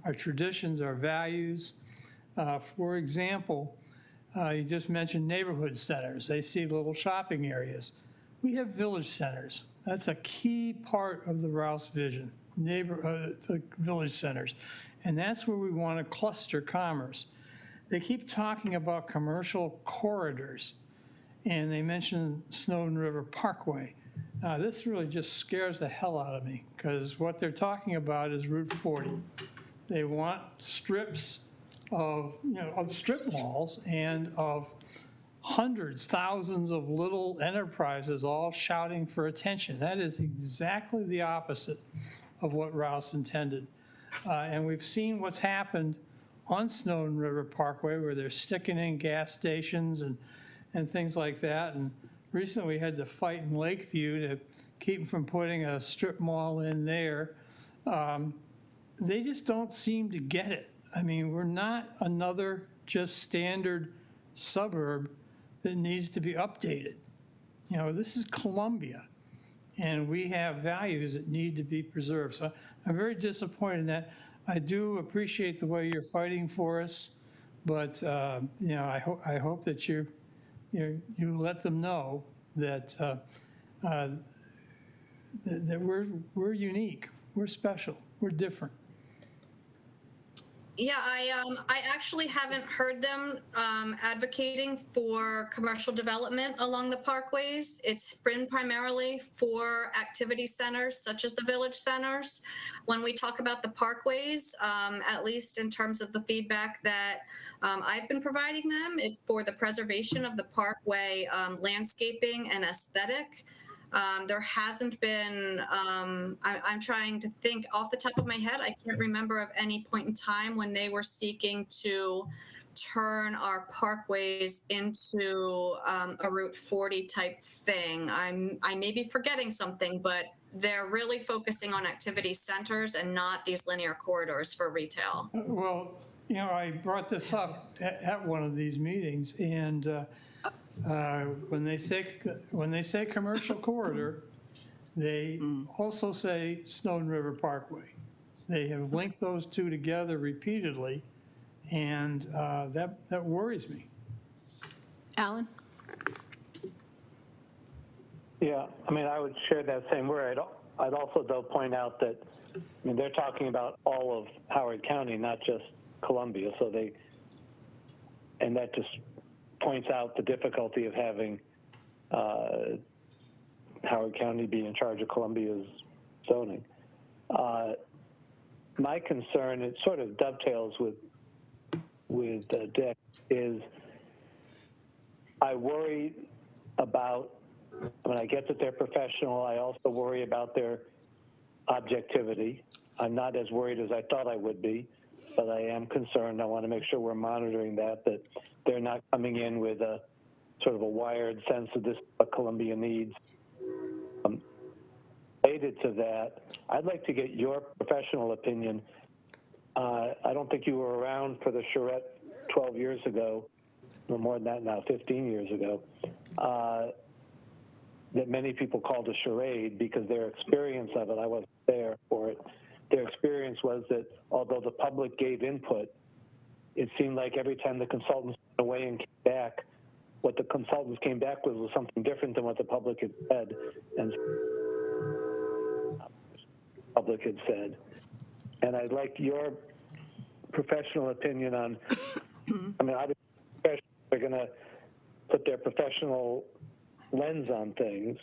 our traditions, our values. For example, you just mentioned neighborhood centers. They see little shopping areas. We have village centers. That's a key part of the Rouse vision, the village centers. And that's where we want to cluster commerce. They keep talking about commercial corridors, and they mention Snowden River Parkway. This really just scares the hell out of me, because what they're talking about is Route 40. They want strips of strip malls and of hundreds, thousands of little enterprises all shouting for attention. That is exactly the opposite of what Rouse intended. And we've seen what's happened on Snowden River Parkway, where they're sticking in gas stations and things like that. And recently we had to fight in Lakeview to keep them from putting a strip mall in there. They just don't seem to get it. I mean, we're not another just standard suburb that needs to be updated. This is Columbia, and we have values that need to be preserved. So I'm very disappointed in that. I do appreciate the way you're fighting for us, but I hope that you let them know that that we're unique, we're special, we're different. Yeah, I actually haven't heard them advocating for commercial development along the parkways. It's been primarily for activity centers such as the village centers. When we talk about the parkways, at least in terms of the feedback that I've been providing them, it's for the preservation of the parkway landscaping and aesthetic. There hasn't been, I'm trying to think off the top of my head, I can't remember of any point in time when they were seeking to turn our parkways into a Route 40 type thing. I may be forgetting something, but they're really focusing on activity centers and not these linear corridors for retail. Well, I brought this up at one of these meetings, and when they say commercial corridor, they also say Snowden River Parkway. They have linked those two together repeatedly, and that worries me. Alan? Yeah, I would share that same worry. I'd also, though, point out that they're talking about all of Howard County, not just Columbia. So and that just points out the difficulty of having Howard County be in charge of Columbia's zoning. My concern, it sort of dovetails with Dick, is I worry about, when I get that they're professional, I also worry about their objectivity. I'm not as worried as I thought I would be, but I am concerned. I want to make sure we're monitoring that they're not coming in with a sort of a wired sense of this, what Columbia needs. Related to that, I'd like to get your professional opinion. I don't think you were around for the Charette 12 years ago, or more than that now, 15 years ago, that many people called a charade because their experience of it, I wasn't there for it, their experience was that although the public gave input, it seemed like every time the consultants went away and came back, what the consultants came back with was something different than what the public had said, and the public had said. And I'd like your professional opinion on, I mean, obviously they're going to put their professional lens on things,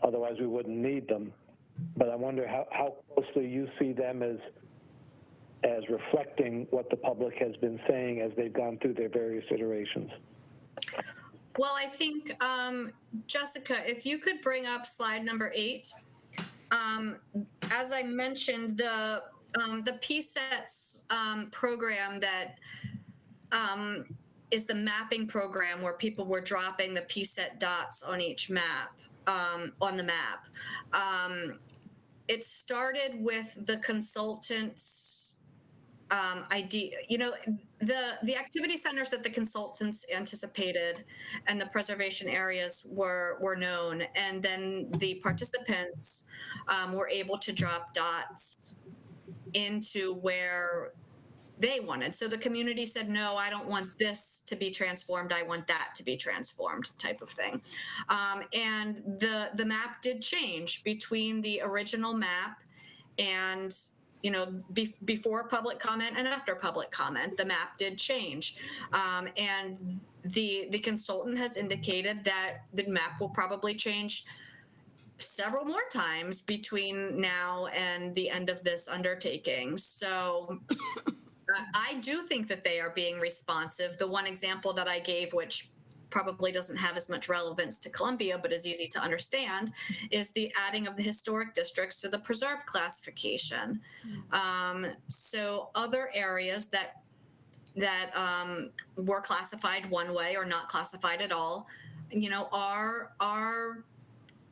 otherwise we wouldn't need them. But I wonder how closely you see them as reflecting what the public has been saying as they've gone through their various iterations. Well, I think, Jessica, if you could bring up slide number 8. As I mentioned, the PSETS program that is the mapping program where people were dropping the PSET dots on each map, on the map. It started with the consultants' idea. You know, the activity centers that the consultants anticipated and the preservation areas were known, and then the participants were able to drop dots into where they wanted. So the community said, no, I don't want this to be transformed. I want that to be transformed, type of thing. And the map did change between the original map and, you know, before public comment and after public comment, the map did change. And the consultant has indicated that the map will probably change several more times between now and the end of this undertaking. So I do think that they are being responsive. The one example that I gave, which probably doesn't have as much relevance to Columbia, but is easy to understand, is the adding of the historic districts to the preserve classification. So other areas that were classified one way or not classified at all, you know,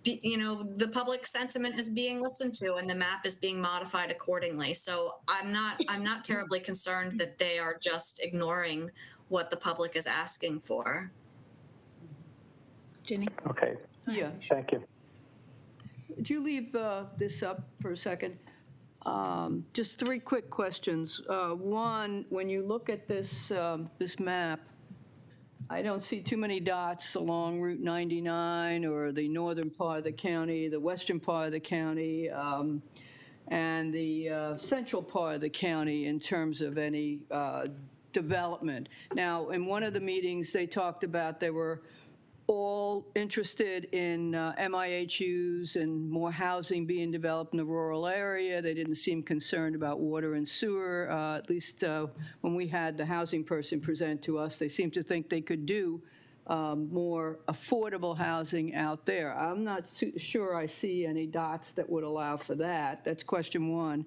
you know, the public sentiment is being listened to and the map is being modified accordingly. So I'm not terribly concerned that they are just ignoring what the public is asking for. Ginny? Okay, Yeah. thank you. Would you leave this up for a second? Just 3 quick questions. One, when you look at this map, I don't see too many dots along Route 99 or the northern part of the county, the western part of the county, and the central part of the county in terms of any development. Now, in one of the meetings, they talked about they were all interested in MIHUs and more housing being developed in the rural area. They didn't seem concerned about water and sewer, at least when we had the housing person present to us. They seemed to think they could do more affordable housing out there. I'm not sure I see any dots that would allow for that. That's question 1.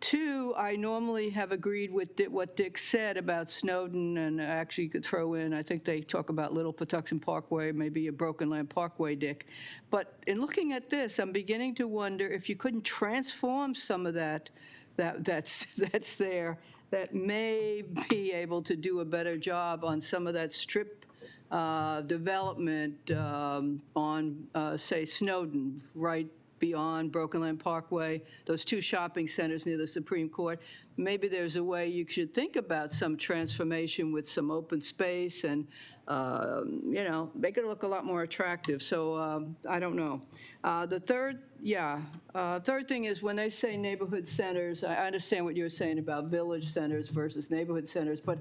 2, I normally have agreed with what Dick said about Snowden, and actually you could throw in, I think they talk about Little Patuxent Parkway, maybe a Broken Land Parkway, Dick. But in looking at this, I'm beginning to wonder if you couldn't transform some of that's there, that may be able to do a better job on some of that strip development on, say, Snowden, right beyond Broken Land Parkway, those 2 shopping centers near the Supreme Court. Maybe there's a way you should think about some transformation with some open space and, you know, make it look a lot more attractive. So I don't know. The third thing is when they say neighborhood centers, I understand what you're saying about village centers versus neighborhood centers, but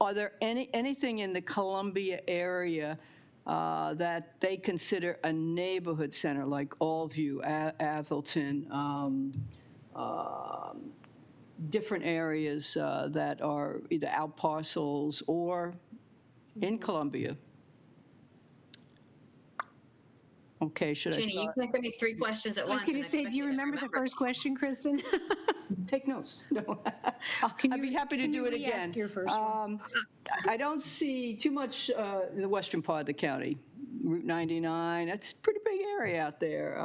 are there anything in the Columbia area that they consider a neighborhood center, like Allview, Atherton, different areas that are either out parcels or in Columbia? Okay, should I Ginny, you start? can't give me 3 questions at I once. was going and to say, expect do you me to remember the first question, Kristen? take notes. No. Can I'd be you- happy to can do you it again. re-ask your first one? I don't see too much in the western part of the county. Route 99, that's a pretty big area out there.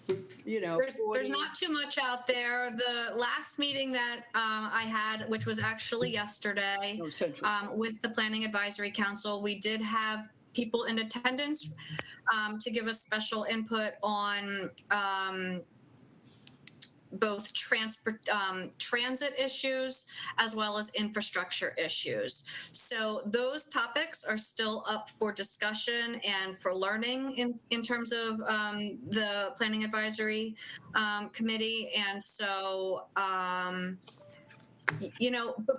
There's 40. not too much out there. The last meeting that I had, which was actually yesterday, Oh, Central. with the Planning Advisory Council, we did have people in attendance to give us special input on both transit issues as well as infrastructure issues. So those topics are still up for discussion and for learning in terms of the Planning Advisory Committee. And so, but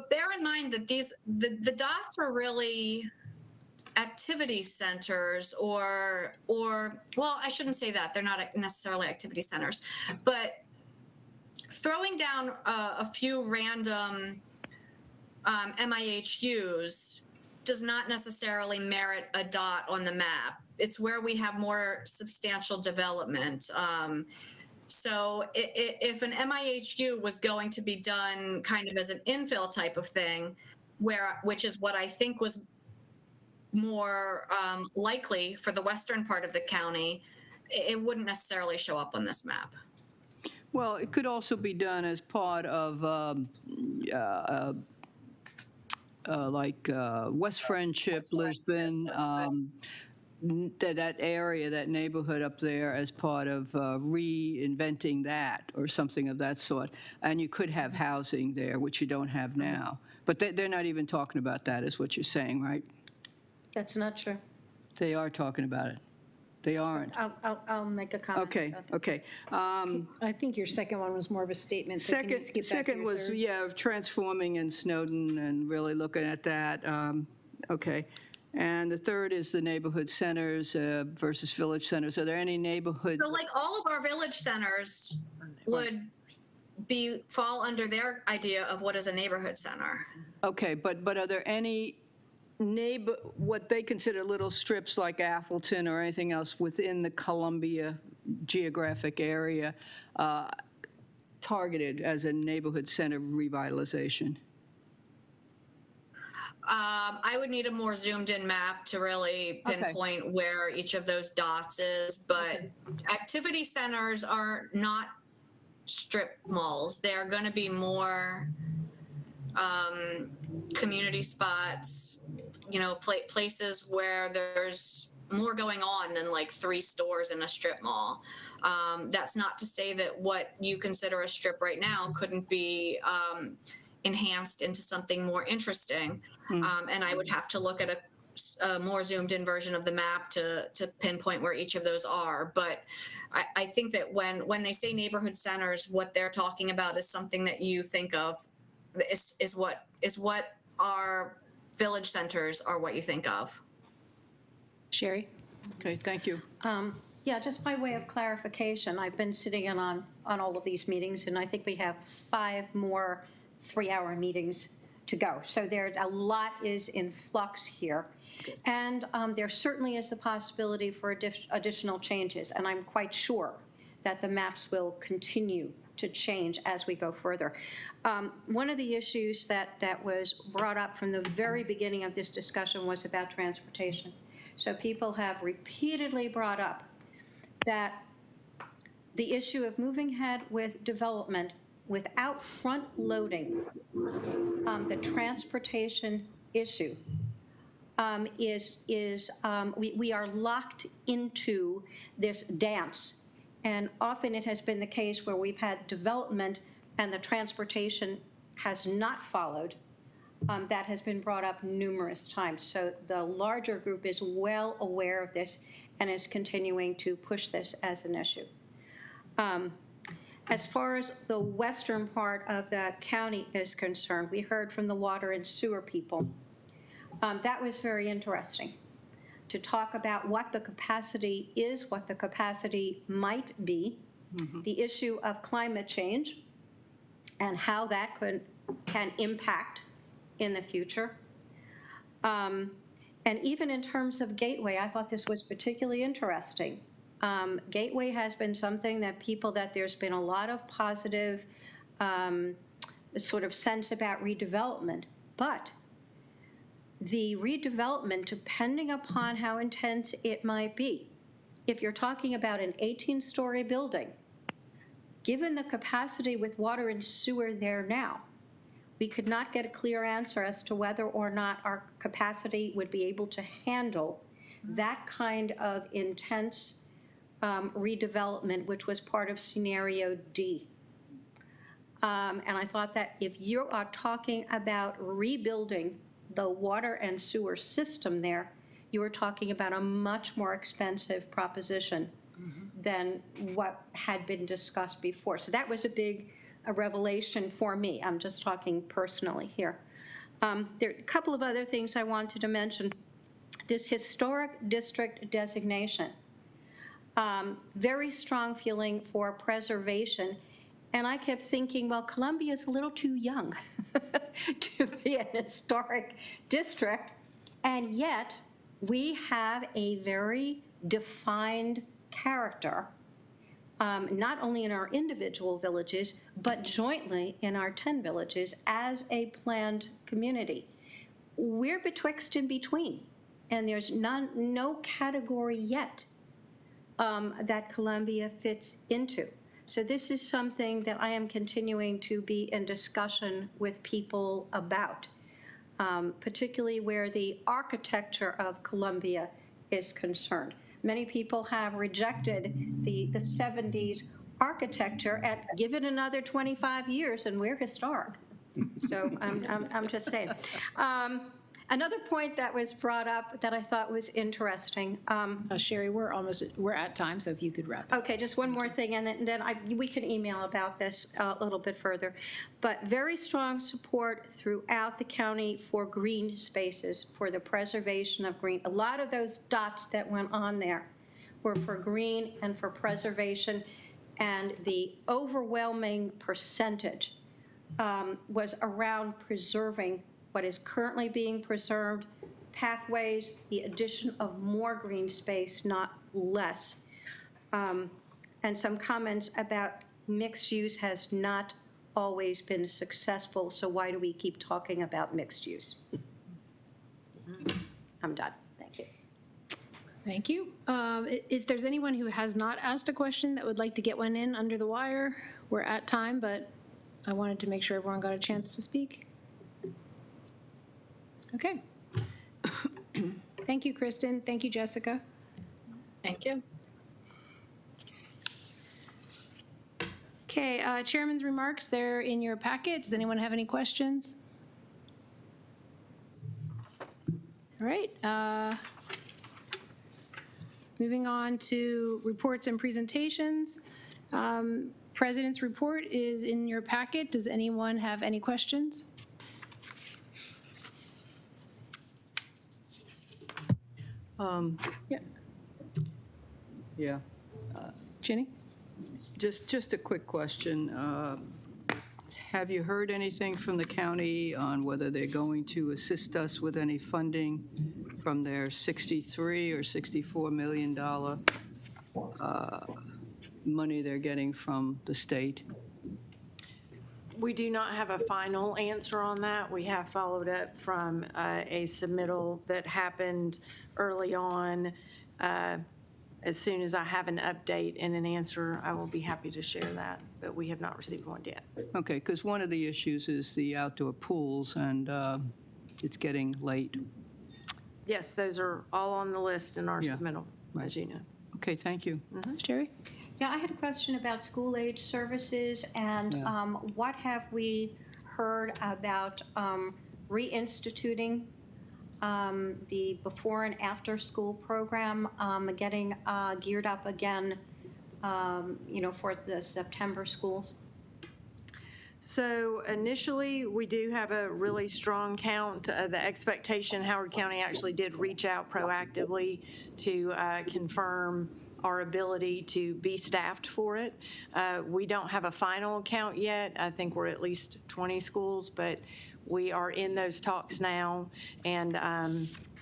bear in mind that the dots are really activity centers or well, I shouldn't say that. They're not necessarily activity centers, but throwing down a few random MIHUs does not necessarily merit a dot on the map. It's where we have more substantial development. So if an MIHU was going to be done kind of as an infill type of thing, which is what I think was more likely for the western part of the county, it wouldn't necessarily show up on this map. Well, it could also be done as part of like West Friendship, Lisbon, that area, that neighborhood up there as part of reinventing that or something of that sort. And you could have housing there, which you don't have now. But they're not even talking about that, is what you're saying, right? That's not true. They are talking about it. They aren't. I'll make a comment. Okay, about that. okay. I think your second one was more of a statement. So can you skip back to Second your was, third? yeah, transforming in Snowden and really looking at that. Okay. And the third is the neighborhood centers versus village centers. Are there any neighborhoods? So like all of our village centers would fall under their idea of what is a neighborhood center. Okay, but are there any what they consider little strips like Athelton or anything else within the Columbia geographic area targeted as a neighborhood center revitalization? I would need a more zoomed in map to really pinpoint where each of those dots is, but activity centers are not strip malls. They're going to be more community spots, places where there's more going on than like 3 stores in a strip mall. That's not to say that what you consider a strip right now couldn't be enhanced into something more interesting. And I would have to look at a more zoomed in version of the map to pinpoint where each of those are. But I think that when they say neighborhood centers, what they're talking about is something that you think of is what our village centers are, what you think of. Sherry? Okay, thank you. Yeah, just by way of clarification, I've been sitting in on all of these meetings, and I think we have 5 more 3-hour meetings to go. So there's a lot is in flux here. And there certainly is the possibility for additional changes, and I'm quite sure that the maps will continue to change as we go further. One of the issues that was brought up from the very beginning of this discussion was about transportation. So people have repeatedly brought up that the issue of moving ahead with development without front-loading the transportation issue we are locked into this dance. And often it has been the case where we've had development and the transportation has not followed. That has been brought up numerous times. So the larger group is well aware of this and is continuing to push this as an issue. As far as the western part of the county is concerned, we heard from the water and sewer people. That was very interesting to talk about what the capacity is, what the capacity might be, the issue of climate change, and how that can impact in the future. And even in terms of Gateway, I thought this was particularly interesting. Gateway has been something that there's been a lot of positive sort of sense about redevelopment. But the redevelopment, depending upon how intense it might be, if you're talking about an 18-story building, given the capacity with water and sewer there now, we could not get a clear answer as to whether or not our capacity would be able to handle that kind of intense redevelopment, which was part of scenario D. And I thought that if you are talking about rebuilding the water and sewer system there, you were talking about a much more expensive proposition than what had been discussed before. So that was a revelation for me. I'm just talking personally here. There are a couple of other things I wanted to mention. This historic district designation, very strong feeling for preservation. And I kept thinking, well, Columbia's a little too young to be an historic district. And yet we have a very defined character, not only in our individual villages, but jointly in our 10 villages as a planned community. We're betwixt and between, and there's no category yet that Columbia fits into. So this is something that I am continuing to be in discussion with people about, particularly where the architecture of Columbia is concerned. Many people have rejected the 70s architecture and give it another 25 years and we're historic. So I'm just saying. Another point that was brought up that I thought was interesting. Sherry, we're at time, so if you could wrap up. Okay, just one more thing, and then we can email about this a little bit further. But very strong support throughout the county for green spaces, for the preservation of green. A lot of those dots that went on there were for green and for preservation, and the overwhelming percentage was around preserving what is currently being preserved, pathways, the addition of more green space, not less. And some comments about mixed use has not always been successful, so why do we keep talking about mixed use? I'm done. Thank you. Thank you. If there's anyone who has not asked a question that would like to get one in under the wire, we're at time, but I wanted to make sure everyone got a chance to speak. Okay. Thank you, Kristen. Thank you, Jessica. Thank you. Okay, Chairman's remarks, they're in your packet. Does anyone have any questions? All right. Moving on to reports and presentations. President's report is in your packet. Does anyone have any questions? Yeah. Ginny? Just a quick question. Have you heard anything from the county on whether they're going to assist us with any funding from their $63 or $64 million money they're getting from the state? We do not have a final answer on that. We have followed up from a submittal that happened early on. As soon as I have an update and an answer, I will be happy to share that, but we have not received one yet. Okay, because one of the issues is the outdoor pools, and it's getting late. Yes, those are all on the list in our Yeah. submittal, as you know. Okay, thank you. Sherry? Yeah, I had a question about school-age services, and Yeah. what have we heard about reinstituting the before and after school program, getting geared up again, for the September schools? So initially, we do have a really strong count. The expectation, Howard County actually did reach out proactively to confirm our ability to be staffed for it. We don't have a final count yet. I think we're at least 20 schools, but we are in those talks now and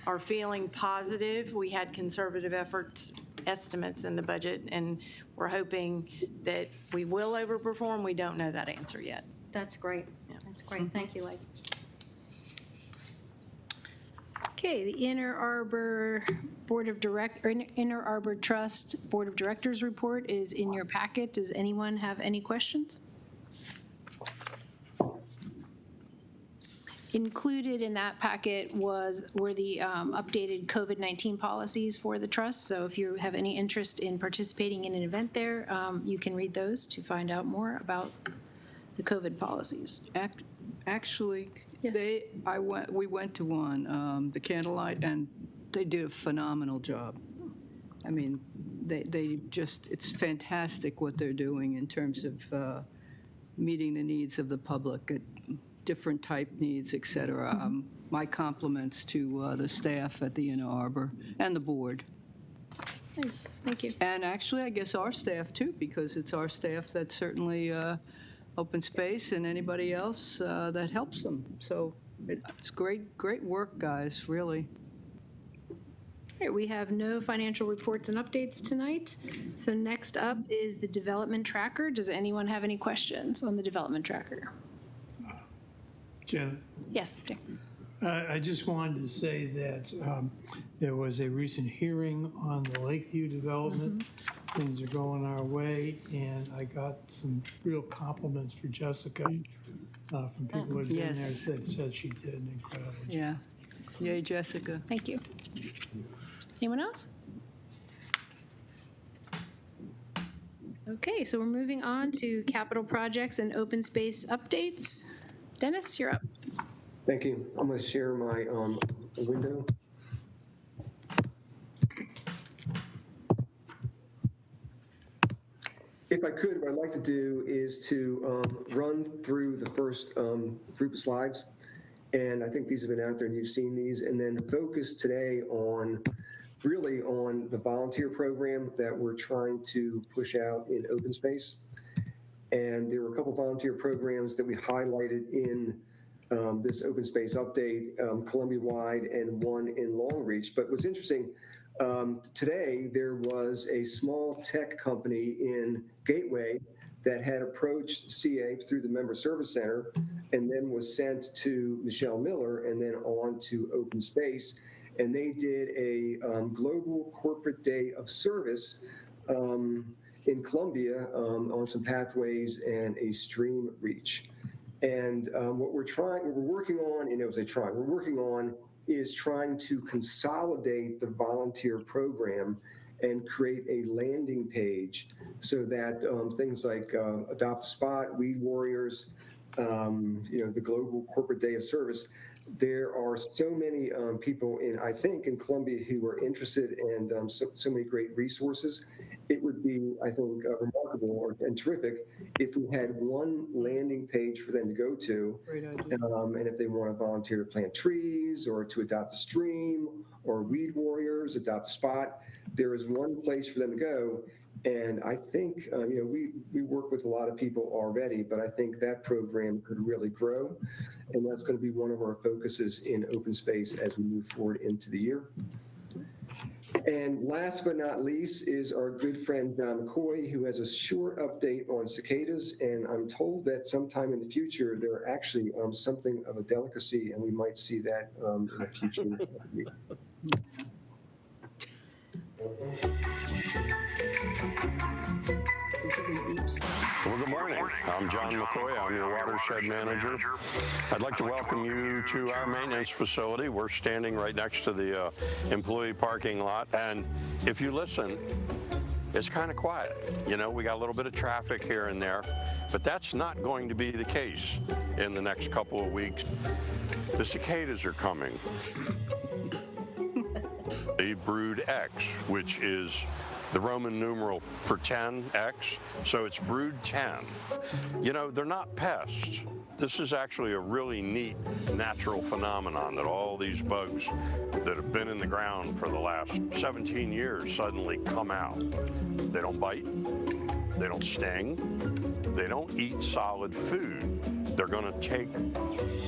are feeling positive. We had conservative efforts estimates in the budget, and we're hoping that we will overperform. We don't know that answer yet. That's great. That's great. Thank you, Lake. Okay, the Inner Arbor Inner Arbor Trust Board of Directors report is in your packet. Does anyone have any questions? Included in that packet were the updated COVID-19 policies for the trust. So if you have any interest in participating in an event there, you can read those to find out more about the COVID policies. Actually, Yes. we went to one, the Candlelight, and they did a phenomenal job. I mean, they just, it's fantastic what they're doing in terms of meeting the needs of the public, different type needs, et cetera. My compliments to the staff at the Inner Arbor and the board. Nice, thank you. And actually, I guess our staff too, because it's our staff that certainly open space and anybody else that helps them. So it's great work, guys, really. All right, we have no financial reports and updates tonight. So next up is the development tracker. Does anyone have any questions on the development tracker? Janet? Yes, Dick. I just wanted to say that there was a recent hearing on the Lakeview development. Things are going our way, and I got some real compliments for Jessica from people who had been there Yes. that said she did an incredible job. Yeah. Yay, Jessica. Thank you. Anyone else? Okay, so we're moving on to capital projects and open space updates. Dennis, you're up. Thank you. I'm going to share my window. If I could, what I'd like to do is to run through the first group of slides. And I think these have been out there and you've seen these, and then focus today really on the volunteer program that we're trying to push out in open space. And there were a couple volunteer programs that we highlighted in this open space update, Columbia-wide and one in Long Reach. But what's interesting, today there was a small tech company in Gateway that had approached CA through the Member Service Center and then was sent to Michelle Miller and then on to open space. And they did a global corporate day of service in Columbia on some pathways and a stream reach. And what we're working on is trying to consolidate the volunteer program and create a landing page so that things like Adopt a Spot, Weed Warriors, the Global Corporate Day of Service, there are so many people in Columbia who are interested and so many great resources. It would be, I think, remarkable and terrific if we had one landing page for them to go to. Great idea. And if they want to volunteer to plant trees or to adopt a stream or Weed Warriors, Adopt a Spot, there is one place for them to go. And I think, we work with a lot of people already, but I think that program could really grow. And that's going to be one of our focuses in open space as we move forward into the year. And last but not least is our good friend John McCoy, who has a short update on cicadas. And I'm told that sometime in the future, they're actually something of a delicacy, and we might see that in the future. Well, good morning. I'm John McCoy. I'm your watershed manager. I'd like to welcome you to our maintenance facility. We're standing right next to the employee parking lot. And if you listen, it's kind of quiet. We got a little bit of traffic here and there, but that's not going to be the case in the next couple of weeks. The cicadas are coming. A brood X, which is the Roman numeral for 10X, so it's brood 10. They're not pests. This is actually a really neat natural phenomenon that all these bugs that have been in the ground for the last 17 years suddenly come out. They don't bite, They don't sting. They don't eat solid food. They're going to take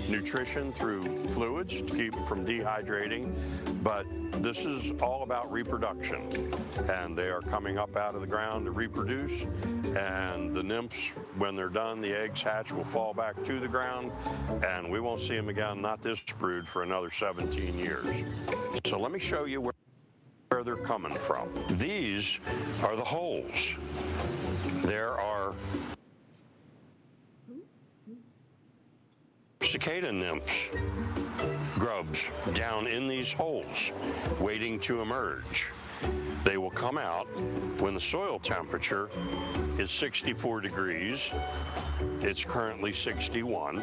nutrition through fluids to keep them from dehydrating, but this is all about reproduction. And they are coming up out of the ground to reproduce, and the nymphs, when they're done, the eggs hatch, will fall back to the ground, and we won't see them again, not this brood, for another 17 years. So let me show you where they're coming from. These are the holes. There are cicada nymphs, grubs, down in these holes, waiting to emerge. They will come out when the soil temperature is 64 degrees. It's currently 61.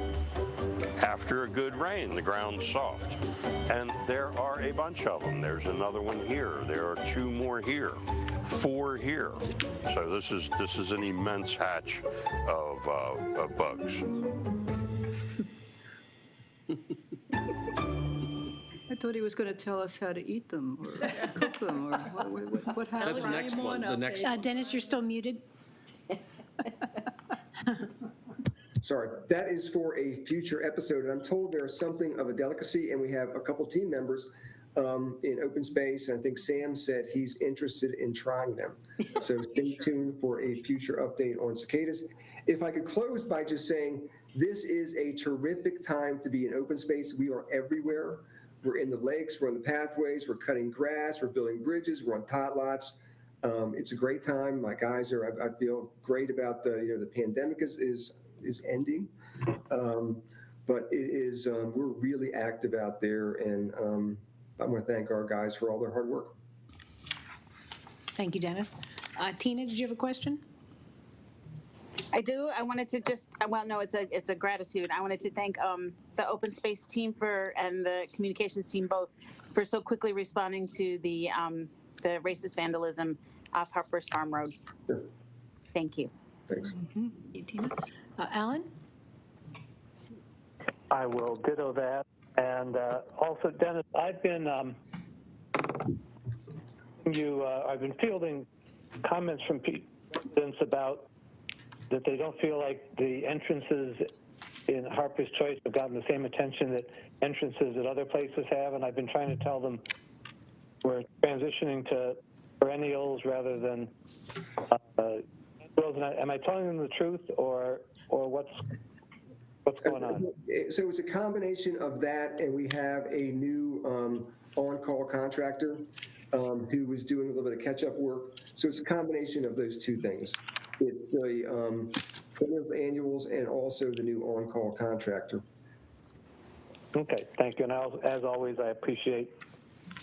After a good rain, the ground's soft. And there are a bunch of them. There's another one here. There are 2 more here, 4 here. So this is an immense hatch of bugs. I thought he was going to tell us how to eat them or cook them, or what happened? That's the next one. The next one. Dennis, you're still muted. Sorry, that is for a future episode, and I'm told there's something of a delicacy, and we have a couple team members in open space, and I think Sam said he's interested in trying them. So stay tuned for a future update on cicadas. If I could close by just saying, this is a terrific time to be in open space. We are everywhere. We're in the lakes, we're on the pathways, we're cutting grass, we're building bridges, we're on tot lots. It's a great time. My guys are, I feel great about the pandemic is ending. But it is, we're really active out there, and I want to thank our guys for all their hard work. Thank you, Dennis. Tina, did you have a question? I do. I wanted to just, well, no, it's a gratitude. I wanted to thank the open space team and the communications team both for so quickly responding to the racist vandalism off Harper's Farm Road. Sure. Thank you. Thanks. Mm-hmm. You, Tina. Alan? I will ditto that. And also, Dennis, I've been fielding comments from residents about that they don't feel like the entrances in Harper's Choice have gotten the same attention that entrances at other places have, and I've been trying to tell them we're transitioning to perennials rather than am I telling them the truth, or what's going on? So it's a combination of that, and we have a new on-call contractor who was doing a little bit of catch-up work. So it's a combination of those two things. It's the annuals and also the new on-call contractor. Okay, thank you. And as always, I appreciate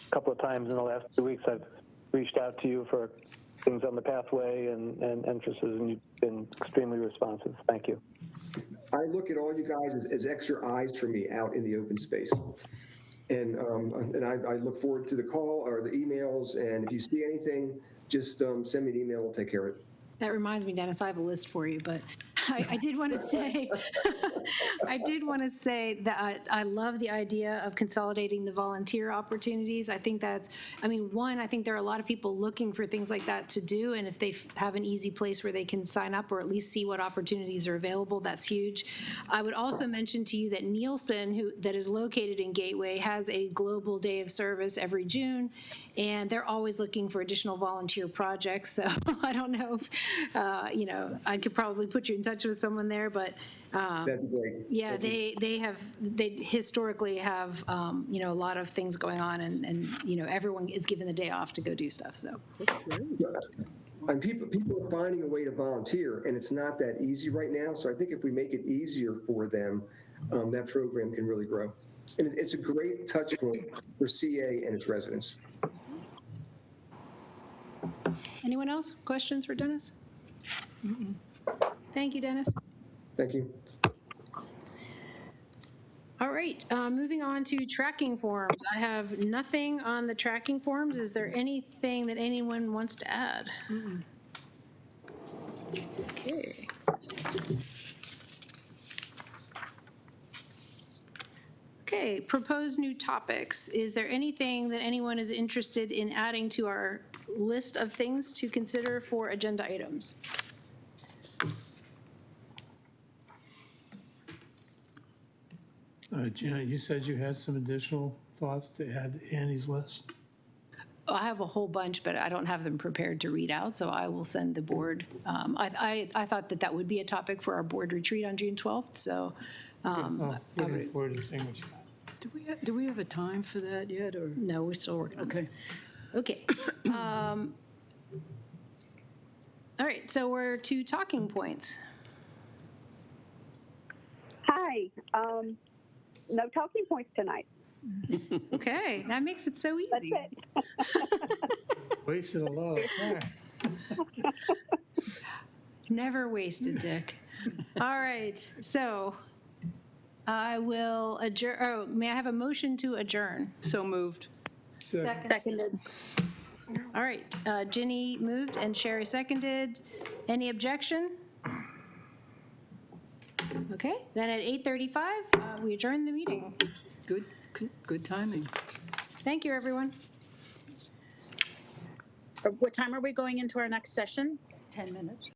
a couple of times in the last 2 weeks I've reached out to you for things on the pathway and entrances, and you've been extremely responsive. Thank you. I look at all you guys as extra eyes for me out in the open space. And I look forward to the call or the emails, and if you see anything, just send me an email, we'll take care of it. That reminds me, Dennis, I have a list for you, but I did want to say, that I love the idea of consolidating the volunteer opportunities. I think I think there are a lot of people looking for things like that to do, and if they have an easy place where they can sign up or at least see what opportunities are available, that's huge. I would also mention to you that Nielsen, that is located in Gateway, has a global day of service every June, and they're always looking for additional volunteer projects. So I don't know if, I could probably put you in touch with someone there, but that'd be great. yeah, they historically have, a lot of things going on, and everyone is given the day off to go do stuff. So. And people are finding a way to volunteer, and it's not that easy right now. So I think if we make it easier for them, that program can really grow. And it's a great touch point for CA and its residents. Anyone else? Questions for Dennis? Mm-mm. Thank you, Dennis. Thank you. All right, moving on to tracking forms. I have nothing on the tracking forms. Is there anything that anyone wants to add? Mm-mm. Okay. Okay, proposed new topics. Is there anything that anyone is interested in adding to our list of things to consider for agenda items? Janet, you said you had some additional thoughts to add to Annie's list? I have a whole bunch, but I don't have them prepared to read out, so I will send the board. I thought that that would be a topic for our board retreat on June 12th, so. Looking forward to seeing what you got. Do we have a time for that yet, or? No, we're still working on it. Okay. Okay. All right, so we're to talking points. Hi. No talking points tonight. Okay, that makes it so easy. That's it. Wasted a lot of time. Never wasted, Dick. All right, so I will adjourn. Oh, may I have a motion to adjourn? So moved. Seconded. All right, Ginny moved and Sherry seconded. Any objection? Okay, then at 8:35, we adjourn the meeting. Good timing. Thank you, everyone. What time are we going into our next session? 10 minutes.